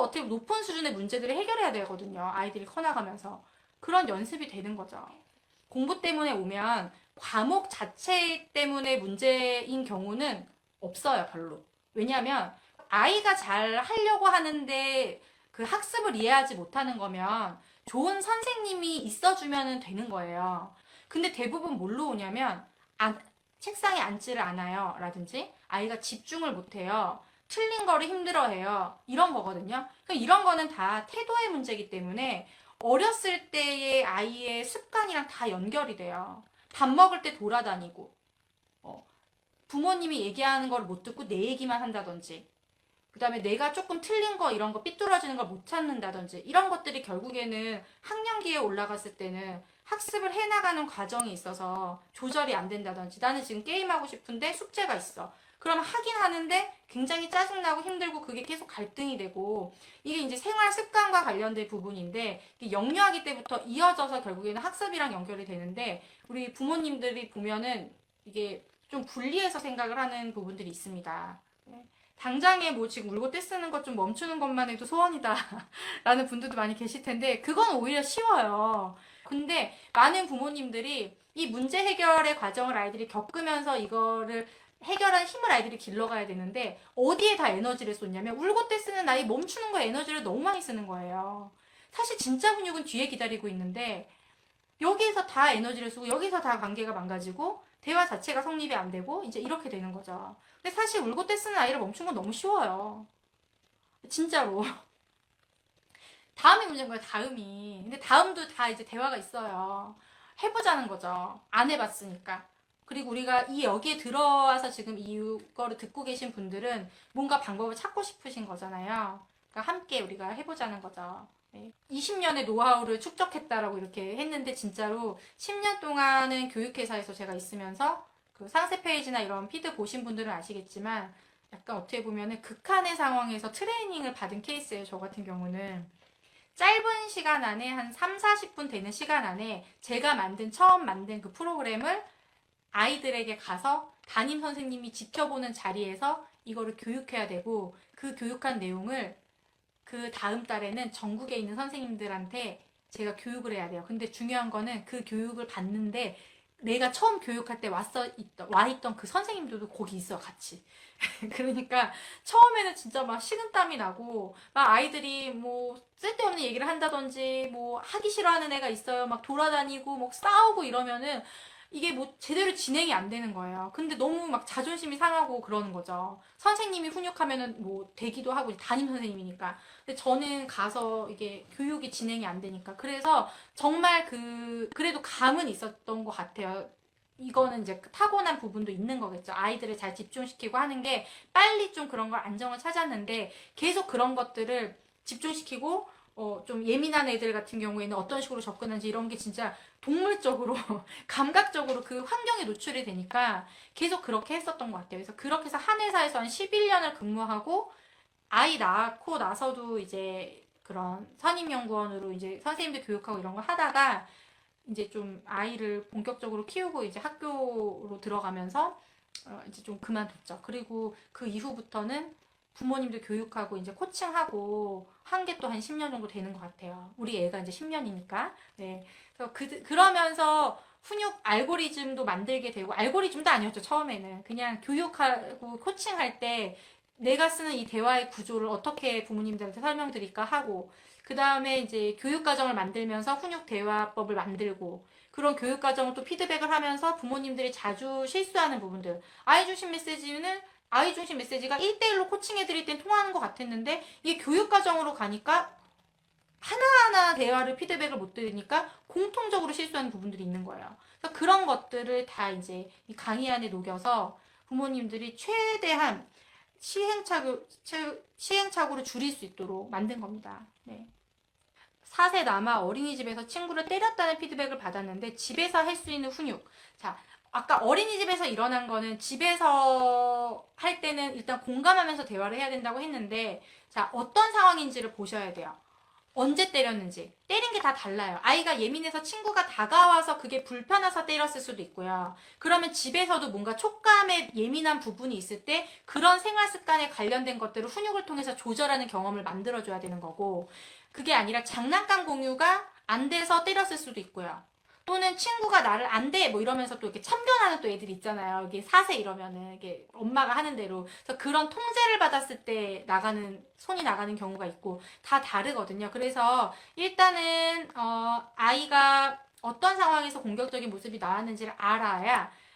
어떻게 높은 수준의 문제들을 해결해야 되거든요. 아이들이 커나가면서. 그런 연습이 되는 거죠. 공부 때문에 오면 과목 자체 때문에 문제인 경우는 없어요, 별로. 왜냐하면 아이가 잘 하려고 하는데 그 학습을 이해하지 못하는 거면 좋은 선생님이 있어주면 되는 거예요. 근데 대부분 뭘로 오냐면 책상에 앉지를 않아요. 라든지 아이가 집중을 못해요. 틀린 거를 힘들어해요. 이런 거거든요. 그러니까 이런 거는 다 태도의 문제이기 때문에 어렸을 때의 아이의 습관이랑 다 연결이 돼요. 밥 먹을 때 돌아다니고, 부모님이 얘기하는 걸 못 듣고 내 얘기만 한다든지, 그 다음에 내가 조금 틀린 거, 이런 거 삐뚤어지는 걸 못 찾는다든지, 이런 것들이 결국에는 학년기에 올라갔을 때는 학습을 해나가는 과정이 있어서 조절이 안 된다든지, 나는 지금 게임하고 싶은데 숙제가 있어. 그럼 하긴 하는데 굉장히 짜증나고 힘들고 그게 계속 갈등이 되고 이게 이제 생활 습관과 관련된 부분인데 영유아기 때부터 이어져서 결국에는 학습이랑 연결이 되는데 우리 부모님들이 보면은 이게 좀 분리해서 생각을 하는 부분들이 있습니다. 당장에 뭐 지금 울고 떼쓰는 것 좀 멈추는 것만 해도 소원이다 라는 분들도 많이 계실 텐데 그건 오히려 쉬워요. 근데 많은 부모님들이 이 문제 해결의 과정을 아이들이 겪으면서 이거를 해결한 힘을 아이들이 길러가야 되는데 어디에 다 에너지를 쏟냐면 울고 떼쓰는 아이 멈추는 거에 에너지를 너무 많이 쓰는 거예요. 사실 진짜 훈육은 뒤에 기다리고 있는데 여기에서 다 에너지를 쓰고 여기서 다 관계가 망가지고 대화 자체가 성립이 안 되고 이제 이렇게 되는 거죠. 근데 사실 울고 떼쓰는 아이를 멈춘 건 너무 쉬워요. 진짜로. 다음이 문제인 거예요, 다음이. 근데 다음도 다 이제 대화가 있어요. 해보자는 거죠. 안 해봤으니까. 그리고 우리가 이 여기에 들어와서 지금 이거를 듣고 계신 분들은 뭔가 방법을 찾고 싶으신 거잖아요. 그러니까 함께 우리가 해보자는 거죠. 20년의 노하우를 축적했다라고 이렇게 했는데 진짜로 10년 동안은 교육회사에서 제가 있으면서 그 상세 페이지나 이런 피드 보신 분들은 아시겠지만 약간 어떻게 보면은 극한의 상황에서 트레이닝을 받은 케이스예요. 저 같은 경우는. 짧은 시간 안에 한 3, 40분 되는 시간 안에 제가 처음 만든 그 프로그램을 아이들에게 가서 담임 선생님이 지켜보는 자리에서 이거를 교육해야 되고 그 교육한 내용을 그 다음 달에는 전국에 있는 선생님들한테 제가 교육을 해야 돼요. 근데 중요한 거는 그 교육을 받는데 내가 처음 교육할 때 와 있던 그 선생님들도 거기 있어, 같이. 그러니까 처음에는 진짜 막 식은땀이 나고 막 아이들이 뭐 쓸데없는 얘기를 한다든지 뭐 하기 싫어하는 애가 있어요. 막 돌아다니고 막 싸우고 이러면은 이게 뭐 제대로 진행이 안 되는 거예요. 근데 너무 막 자존심이 상하고 그러는 거죠. 선생님이 훈육하면은 뭐 되기도 하고 담임 선생님이니까. 근데 저는 가서 이게 교육이 진행이 안 되니까. 그래서 정말 그래도 감은 있었던 것 같아요. 이거는 이제 타고난 부분도 있는 거겠죠. 아이들을 잘 집중시키고 하는 게 빨리 좀 그런 걸 안정을 찾았는데 계속 그런 것들을 집중시키고 좀 예민한 애들 같은 경우에는 어떤 식으로 접근하는지 이런 게 진짜 동물적으로 감각적으로 그 환경에 노출이 되니까 계속 그렇게 했었던 것 같아요. 그래서 그렇게 해서 한 회사에서 한 11년을 근무하고 아이 낳고 나서도 이제 그런 선임연구원으로 이제 선생님들 교육하고 이런 걸 하다가 이제 좀 아이를 본격적으로 키우고 이제 학교로 들어가면서 이제 좀 그만뒀죠. 그리고 그 이후부터는 부모님들 교육하고 이제 코칭하고 한 게 또 한 10년 정도 되는 것 같아요. 우리 애가 이제 10년이니까. 네. 그래서 그러면서 훈육 알고리즘도 만들게 되고, 알고리즘도 아니었죠, 처음에는. 그냥 교육하고 코칭할 때 내가 쓰는 이 대화의 구조를 어떻게 부모님들한테 설명드릴까 하고, 그 다음에 이제 교육과정을 만들면서 훈육 대화법을 만들고, 그런 교육과정을 또 피드백을 하면서 부모님들이 자주 실수하는 부분들. 아이 중심 메시지가 1대1로 코칭해드릴 땐 통하는 것 같았는데, 이게 교육과정으로 가니까 하나하나 대화를 피드백을 못 드리니까 공통적으로 실수하는 부분들이 있는 거예요. 그래서 그런 것들을 다 이제 이 강의 안에 녹여서 부모님들이 최대한 시행착오를 줄일 수 있도록 만든 겁니다. 네. 4세 남아 어린이집에서 친구를 때렸다는 피드백을 받았는데 집에서 할 수 있는 훈육. 자, 아까 어린이집에서 일어난 거는 집에서 할 때는 일단 공감하면서 대화를 해야 된다고 했는데, 자, 어떤 상황인지를 보셔야 돼요. 언제 때렸는지. 때린 게 다 달라요. 아이가 예민해서 친구가 다가와서 그게 불편해서 때렸을 수도 있고요. 그러면 집에서도 뭔가 촉감에 예민한 부분이 있을 때 그런 생활 습관에 관련된 것들을 훈육을 통해서 조절하는 경험을 만들어줘야 되는 거고, 그게 아니라 장난감 공유가 안 돼서 때렸을 수도 있고요. 또는 친구가 나를 안 돼! 뭐 이러면서 또 이렇게 참견하는 또 애들 있잖아요. 이게 4세 이러면은, 이게 엄마가 하는 대로. 그래서 그런 통제를 받았을 때 손이 나가는 경우가 있고, 다 다르거든요. 그래서 일단은, 아이가 어떤 상황에서 공격적인 모습이 나왔는지를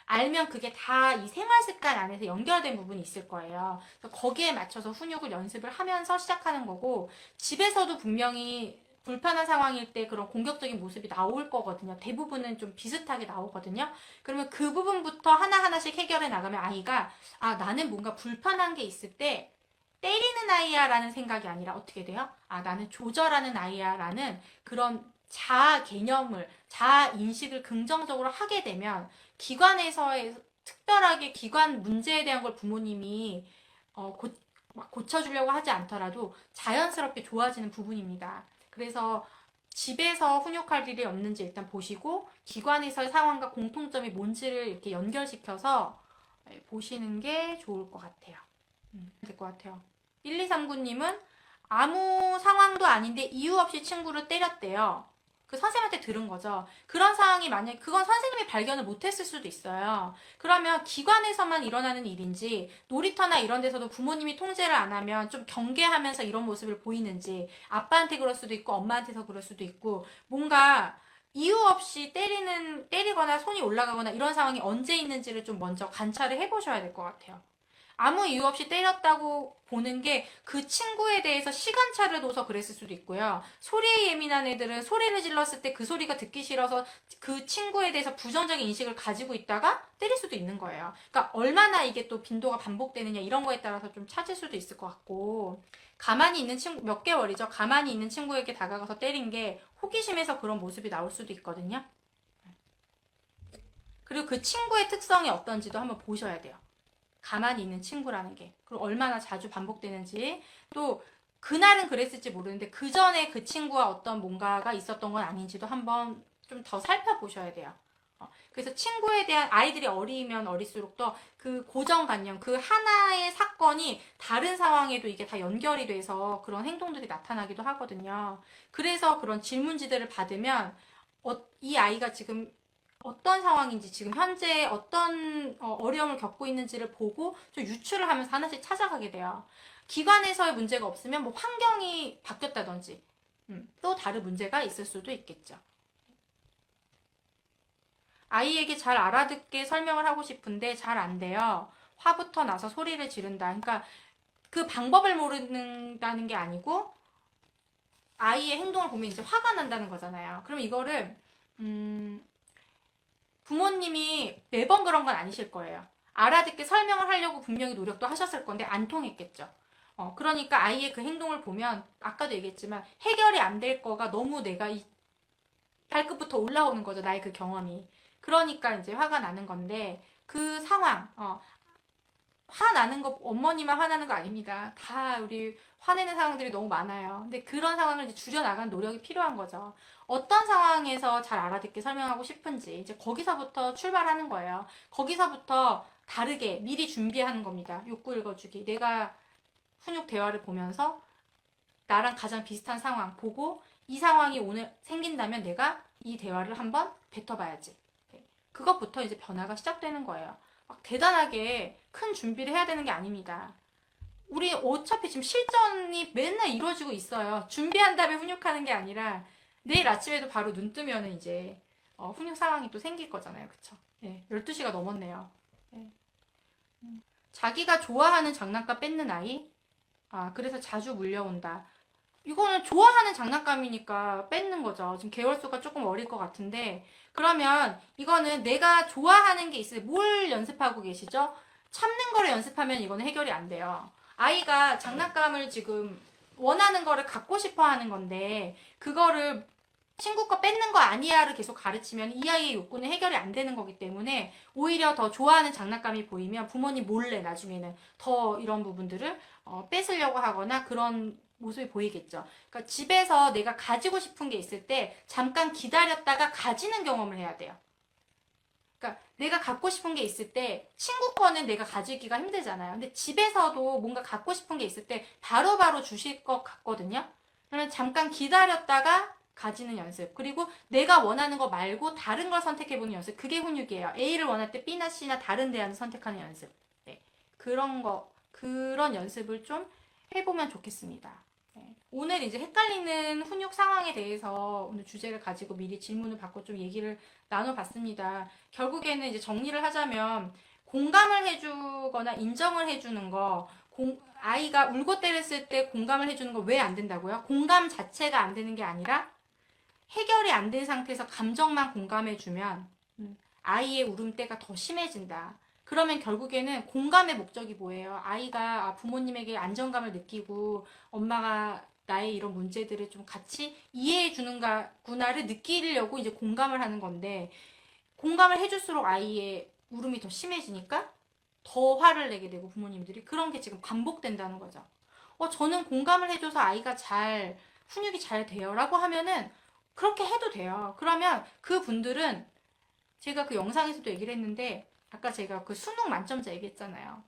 알면 그게 다 이 생활 습관 안에서 연결된 부분이 있을 거예요. 그래서 거기에 맞춰서 훈육을 연습을 하면서 시작하는 거고, 집에서도 분명히 불편한 상황일 때 그런 공격적인 모습이 나올 거거든요. 대부분은 좀 비슷하게 나오거든요. 그러면 그 부분부터 하나하나씩 해결해 나가면 아이가, 아, 나는 뭔가 불편한 게 있을 때 때리는 아이야 라는 생각이 아니라 어떻게 돼요? 아, 나는 조절하는 아이야 라는 그런 자아 개념을, 자아 인식을 긍정적으로 하게 되면 기관에서의 특별하게 기관 문제에 대한 걸 부모님이 막 고쳐주려고 하지 않더라도 자연스럽게 좋아지는 부분입니다. 그래서 집에서 훈육할 일이 없는지 일단 보시고 기관에서의 상황과 공통점이 뭔지를 이렇게 연결시켜서 보시는 게 좋을 것 같아요. 될 것 같아요. 1239님은 아무 상황도 아닌데 이유 없이 친구를 때렸대요. 그 선생님한테 들은 거죠. 그런 상황이 만약에 그건 선생님이 발견을 못했을 수도 있어요. 그러면 기관에서만 일어나는 일인지 놀이터나 이런 데서도 부모님이 통제를 안 하면 좀 경계하면서 이런 모습을 보이는지 아빠한테 그럴 수도 있고 엄마한테서 그럴 수도 있고 뭔가 이유 없이 때리거나 손이 올라가거나 이런 상황이 언제 있는지를 좀 먼저 관찰을 해보셔야 될 것 같아요. 아무 이유 없이 때렸다고 보는 게 그 친구에 대해서 시간차를 둬서 그랬을 수도 있고요. 소리에 예민한 애들은 소리를 질렀을 때 그 소리가 듣기 싫어서 그 친구에 대해서 부정적인 인식을 가지고 있다가 때릴 수도 있는 거예요. 그러니까 얼마나 이게 또 빈도가 반복되느냐 이런 거에 따라서 좀 찾을 수도 있을 것 같고, 가만히 있는 친구, 몇 개월이죠. 가만히 있는 친구에게 다가가서 때린 게 호기심에서 그런 모습이 나올 수도 있거든요. 그리고 그 친구의 특성이 어떤지도 한번 보셔야 돼요. 가만히 있는 친구라는 게. 그리고 얼마나 자주 반복되는지. 또 그날은 그랬을지 모르는데 그 전에 그 친구와 어떤 뭔가가 있었던 건 아닌지도 한번 좀 더 살펴보셔야 돼요. 그래서 친구에 대한, 아이들이 어리면 어릴수록 더 그 고정관념, 그 하나의 사건이 다른 상황에도 이게 다 연결이 돼서 그런 행동들이 나타나기도 하거든요. 그래서 그런 질문지들을 받으면 이 아이가 지금 어떤 상황인지, 지금 현재 어떤 어려움을 겪고 있는지를 보고 좀 유추를 하면서 하나씩 찾아가게 돼요. 기관에서의 문제가 없으면 뭐 환경이 바뀌었다든지 또 다른 문제가 있을 수도 있겠죠. 아이에게 잘 알아듣게 설명을 하고 싶은데 잘 안 돼요. 화부터 나서 소리를 지른다. 그러니까 그 방법을 모른다는 게 아니고 아이의 행동을 보면 이제 화가 난다는 거잖아요. 그럼 이거를 부모님이 매번 그런 건 아니실 거예요. 알아듣게 설명을 하려고 분명히 노력도 하셨을 건데 안 통했겠죠. 그러니까 아이의 그 행동을 보면 아까도 얘기했지만 해결이 안 될 거가 너무 내가 이 발끝부터 올라오는 거죠. 나의 그 경험이. 그러니까 이제 화가 나는 건데 그 상황, 화나는 거, 어머니만 화나는 거 아닙니다. 다 우리 화내는 상황들이 너무 많아요. 근데 그런 상황을 이제 줄여나가는 노력이 필요한 거죠. 어떤 상황에서 잘 알아듣게 설명하고 싶은지 이제 거기서부터 출발하는 거예요. 거기서부터 다르게 미리 준비하는 겁니다. 욕구 읽어주기. 내가 훈육 대화를 보면서 나랑 가장 비슷한 상황 보고 이 상황이 오늘 생긴다면 내가 이 대화를 한번 뱉어봐야지. 그것부터 이제 변화가 시작되는 거예요. 막 대단하게 큰 준비를 해야 되는 게 아닙니다. 우리 어차피 지금 실전이 맨날 이루어지고 있어요. 준비한 다음에 훈육하는 게 아니라 내일 아침에도 바로 눈 뜨면 이제 훈육 상황이 또 생길 거잖아요. 그쵸? 네, 12시가 넘었네요. 네. 자기가 좋아하는 장난감 뺏는 아이? 아, 그래서 자주 물려온다. 이거는 좋아하는 장난감이니까 뺏는 거죠. 지금 개월수가 조금 어릴 것 같은데, 그러면 이거는 내가 좋아하는 게 있어요. 뭘 연습하고 계시죠? 참는 거를 연습하면 이거는 해결이 안 돼요. 아이가 장난감을 지금 원하는 거를 갖고 싶어 하는 건데, 그거를 친구 거 뺏는 거 아니야를 계속 가르치면 이 아이의 욕구는 해결이 안 되는 거기 때문에 오히려 더 좋아하는 장난감이 보이면 부모님 몰래 나중에는 더 이런 부분들을 뺏으려고 하거나 그런 모습이 보이겠죠. 그러니까 집에서 내가 가지고 싶은 게 있을 때 잠깐 기다렸다가 가지는 경험을 해야 돼요. 그러니까 내가 갖고 싶은 게 있을 때 친구 거는 내가 가지기가 힘들잖아요. 근데 집에서도 뭔가 갖고 싶은 게 있을 때 바로바로 주실 것 같거든요. 그러면 잠깐 기다렸다가 가지는 연습. 그리고 내가 원하는 거 말고 다른 걸 선택해보는 연습. 그게 훈육이에요. A를 원할 때 B나 C나 다른 대안을 선택하는 연습. 네. 그런 연습을 좀 해보면 좋겠습니다. 네. 오늘 이제 헷갈리는 훈육 상황에 대해서 오늘 주제를 가지고 미리 질문을 받고 좀 얘기를 나눠봤습니다. 결국에는 이제 정리를 하자면 공감을 해주거나 인정을 해주는 거, 아이가 울고 때렸을 때 공감을 해주는 거 왜 안 된다고요? 공감 자체가 안 되는 게 아니라 해결이 안 된 상태에서 감정만 공감해주면 아이의 울음대가 더 심해진다. 그러면 결국에는 공감의 목적이 뭐예요? 아이가 부모님에게 안정감을 느끼고 엄마가 나의 이런 문제들을 좀 같이 이해해 주는구나를 느끼려고 이제 공감을 하는 건데, 공감을 해줄수록 아이의 울음이 더 심해지니까 더 화를 내게 되고 부모님들이 그런 게 지금 반복된다는 거죠. 저는 공감을 해줘서 아이가 훈육이 잘 돼요 라고 하면은 그렇게 해도 돼요. 그러면 그 분들은 제가 그 영상에서도 얘기를 했는데 아까 제가 그 수능 만점자 얘기했잖아요.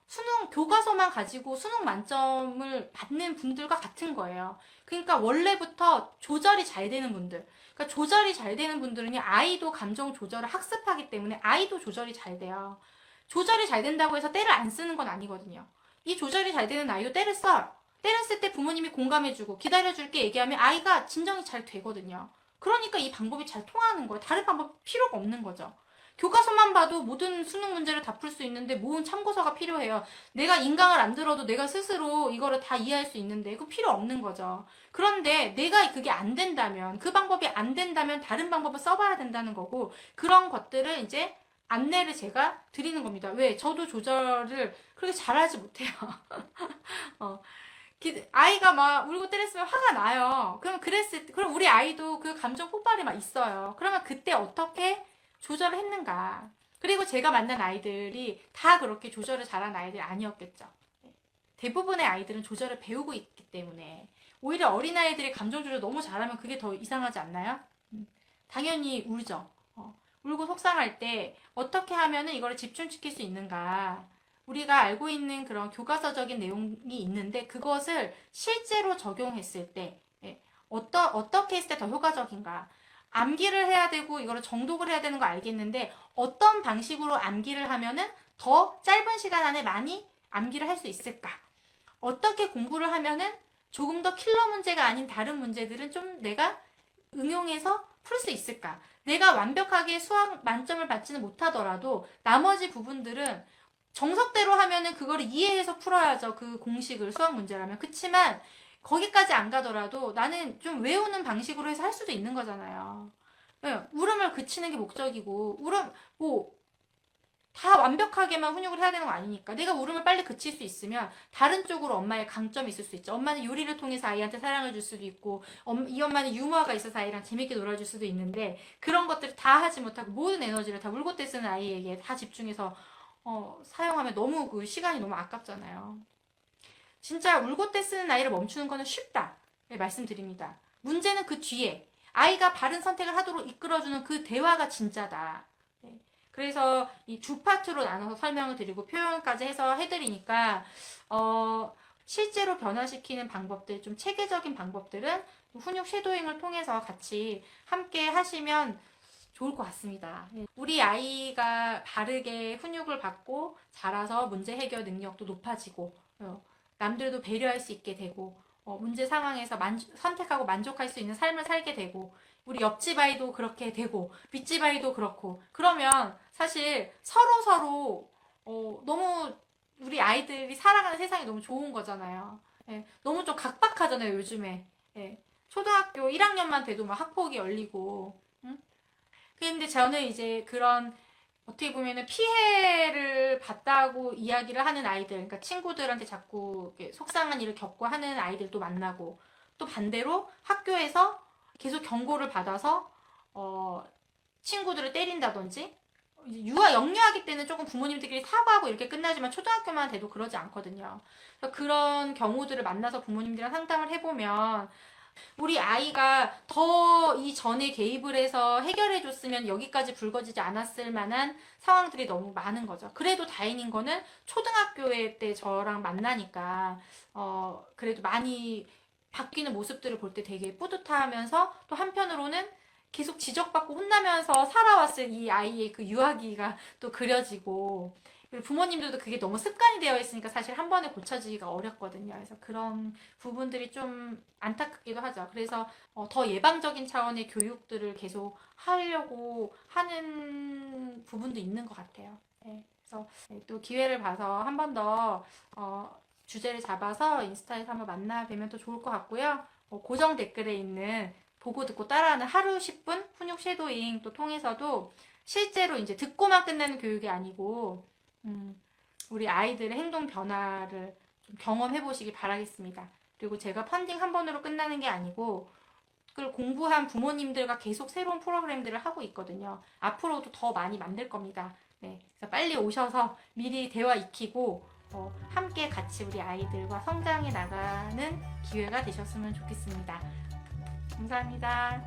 수능 교과서만 가지고 수능 만점을 받는 분들과 같은 거예요. 그러니까 원래부터 조절이 잘 되는 분들, 그러니까 조절이 잘 되는 분들은 아이도 감정 조절을 학습하기 때문에 아이도 조절이 잘 돼요. 조절이 잘 된다고 해서 때를 안 쓰는 건 아니거든요. 이 조절이 잘 되는 아이도 때를 써요. 때를 쓸 때 부모님이 공감해주고 기다려줄게 얘기하면 아이가 진정이 잘 되거든요. 그러니까 이 방법이 잘 통하는 거예요. 다른 방법 필요가 없는 거죠. 교과서만 봐도 모든 수능 문제를 다 풀 수 있는데 모은 참고서가 필요해요. 내가 인강을 안 들어도 내가 스스로 이거를 다 이해할 수 있는데 그거 필요 없는 거죠. 그런데 내가 그게 안 된다면, 그 방법이 안 된다면 다른 방법을 써봐야 된다는 거고, 그런 것들을 이제 안내를 제가 드리는 겁니다. 왜? 저도 조절을 그렇게 잘하지 못해요. 아이가 막 울고 때렸으면 화가 나요. 그럼 우리 아이도 그 감정 폭발이 막 있어요. 그러면 그때 어떻게 조절을 했는가. 그리고 제가 만난 아이들이 다 그렇게 조절을 잘한 아이들이 아니었겠죠. 대부분의 아이들은 조절을 배우고 있기 때문에 오히려 어린아이들이 감정 조절 너무 잘하면 그게 더 이상하지 않나요? 당연히 울죠. 울고 속상할 때 어떻게 하면은 이거를 집중시킬 수 있는가. 우리가 알고 있는 그런 교과서적인 내용이 있는데 그것을 실제로 적용했을 때 어떻게 했을 때 더 효과적인가. 암기를 해야 되고 이거를 정독을 해야 되는 거 알겠는데 어떤 방식으로 암기를 하면은 더 짧은 시간 안에 많이 암기를 할 수 있을까? 어떻게 공부를 하면은 조금 더 킬러 문제가 아닌 다른 문제들은 좀 내가 응용해서 풀 수 있을까? 내가 완벽하게 수학 만점을 받지는 못하더라도 나머지 부분들은 정석대로 하면은 그거를 이해해서 풀어야죠. 그 공식을 수학 문제라면. 그치만 거기까지 안 가더라도 나는 좀 외우는 방식으로 해서 할 수도 있는 거잖아요. 네, 울음을 그치는 게 목적이고 다 완벽하게만 훈육을 해야 되는 거 아니니까. 내가 울음을 빨리 그칠 수 있으면 다른 쪽으로 엄마의 강점이 있을 수 있죠. 엄마는 요리를 통해서 아이한테 사랑을 줄 수도 있고 이 엄마는 유머가 있어서 아이랑 재밌게 놀아줄 수도 있는데 그런 것들을 다 하지 못하고 모든 에너지를 다 울고 때 쓰는 아이에게 다 집중해서 사용하면 너무 그 시간이 너무 아깝잖아요. 진짜 울고 때 쓰는 아이를 멈추는 거는 쉽다. 네, 말씀드립니다. 문제는 그 뒤에 아이가 바른 선택을 하도록 이끌어주는 그 대화가 진짜다. 네. 그래서 이 두 파트로 나눠서 설명을 드리고 표현까지 해서 해드리니까 실제로 변화시키는 방법들, 좀 체계적인 방법들은 훈육 쉐도잉을 통해서 같이 함께 하시면 좋을 것 같습니다. 우리 아이가 바르게 훈육을 받고 자라서 문제 해결 능력도 높아지고 남들도 배려할 수 있게 되고 문제 상황에서 선택하고 만족할 수 있는 삶을 살게 되고 우리 옆집 아이도 그렇게 되고 윗집 아이도 그렇고 그러면 사실 서로 너무 우리 아이들이 살아가는 세상이 너무 좋은 거잖아요. 예, 너무 좀 각박하잖아요 요즘에. 예, 초등학교 1학년만 돼도 막 학폭이 열리고. 근데 저는 이제 그런 어떻게 보면은 피해를 봤다고 이야기를 하는 아이들, 그러니까 친구들한테 자꾸 속상한 일을 겪고 하는 아이들도 만나고, 또 반대로 학교에서 계속 경고를 받아서 친구들을 때린다든지, 영유아기 때는 조금 부모님들끼리 사과하고 이렇게 끝나지만 초등학교만 돼도 그러지 않거든요. 그런 경우들을 만나서 부모님들이랑 상담을 해보면 우리 아이가 더 이전에 개입을 해서 해결해 줬으면 여기까지 불거지지 않았을 만한 상황들이 너무 많은 거죠. 그래도 다행인 거는 초등학교에 때 저랑 만나니까 그래도 많이 바뀌는 모습들을 볼 때 되게 뿌듯하면서 또 한편으로는 계속 지적받고 혼나면서 살아왔을 이 아이의 그 유아기가 또 그려지고 부모님들도 그게 너무 습관이 되어 있으니까 사실 한 번에 고쳐지기가 어렵거든요. 그래서 그런 부분들이 좀 안타깝기도 하죠. 그래서 더 예방적인 차원의 교육들을 계속 하려고 하는 부분도 있는 것 같아요. 네, 그래서 또 기회를 봐서 한 번 더 주제를 잡아서 인스타에서 한번 만나 뵈면 또 좋을 것 같고요. 고정 댓글에 있는 보고 듣고 따라하는 하루 10분 훈육 쉐도잉 또 통해서도 실제로 이제 듣고만 끝내는 교육이 아니고 우리 아이들의 행동 변화를 좀 경험해 보시기 바라겠습니다. 그리고 제가 펀딩 한 번으로 끝나는 게 아니고 그걸 공부한 부모님들과 계속 새로운 프로그램들을 하고 있거든요. 앞으로도 더 많이 만들 겁니다. 네, 그래서 빨리 오셔서 미리 대화 익히고 함께 같이 우리 아이들과 성장해 나가는 기회가 되셨으면 좋겠습니다. 감사합니다.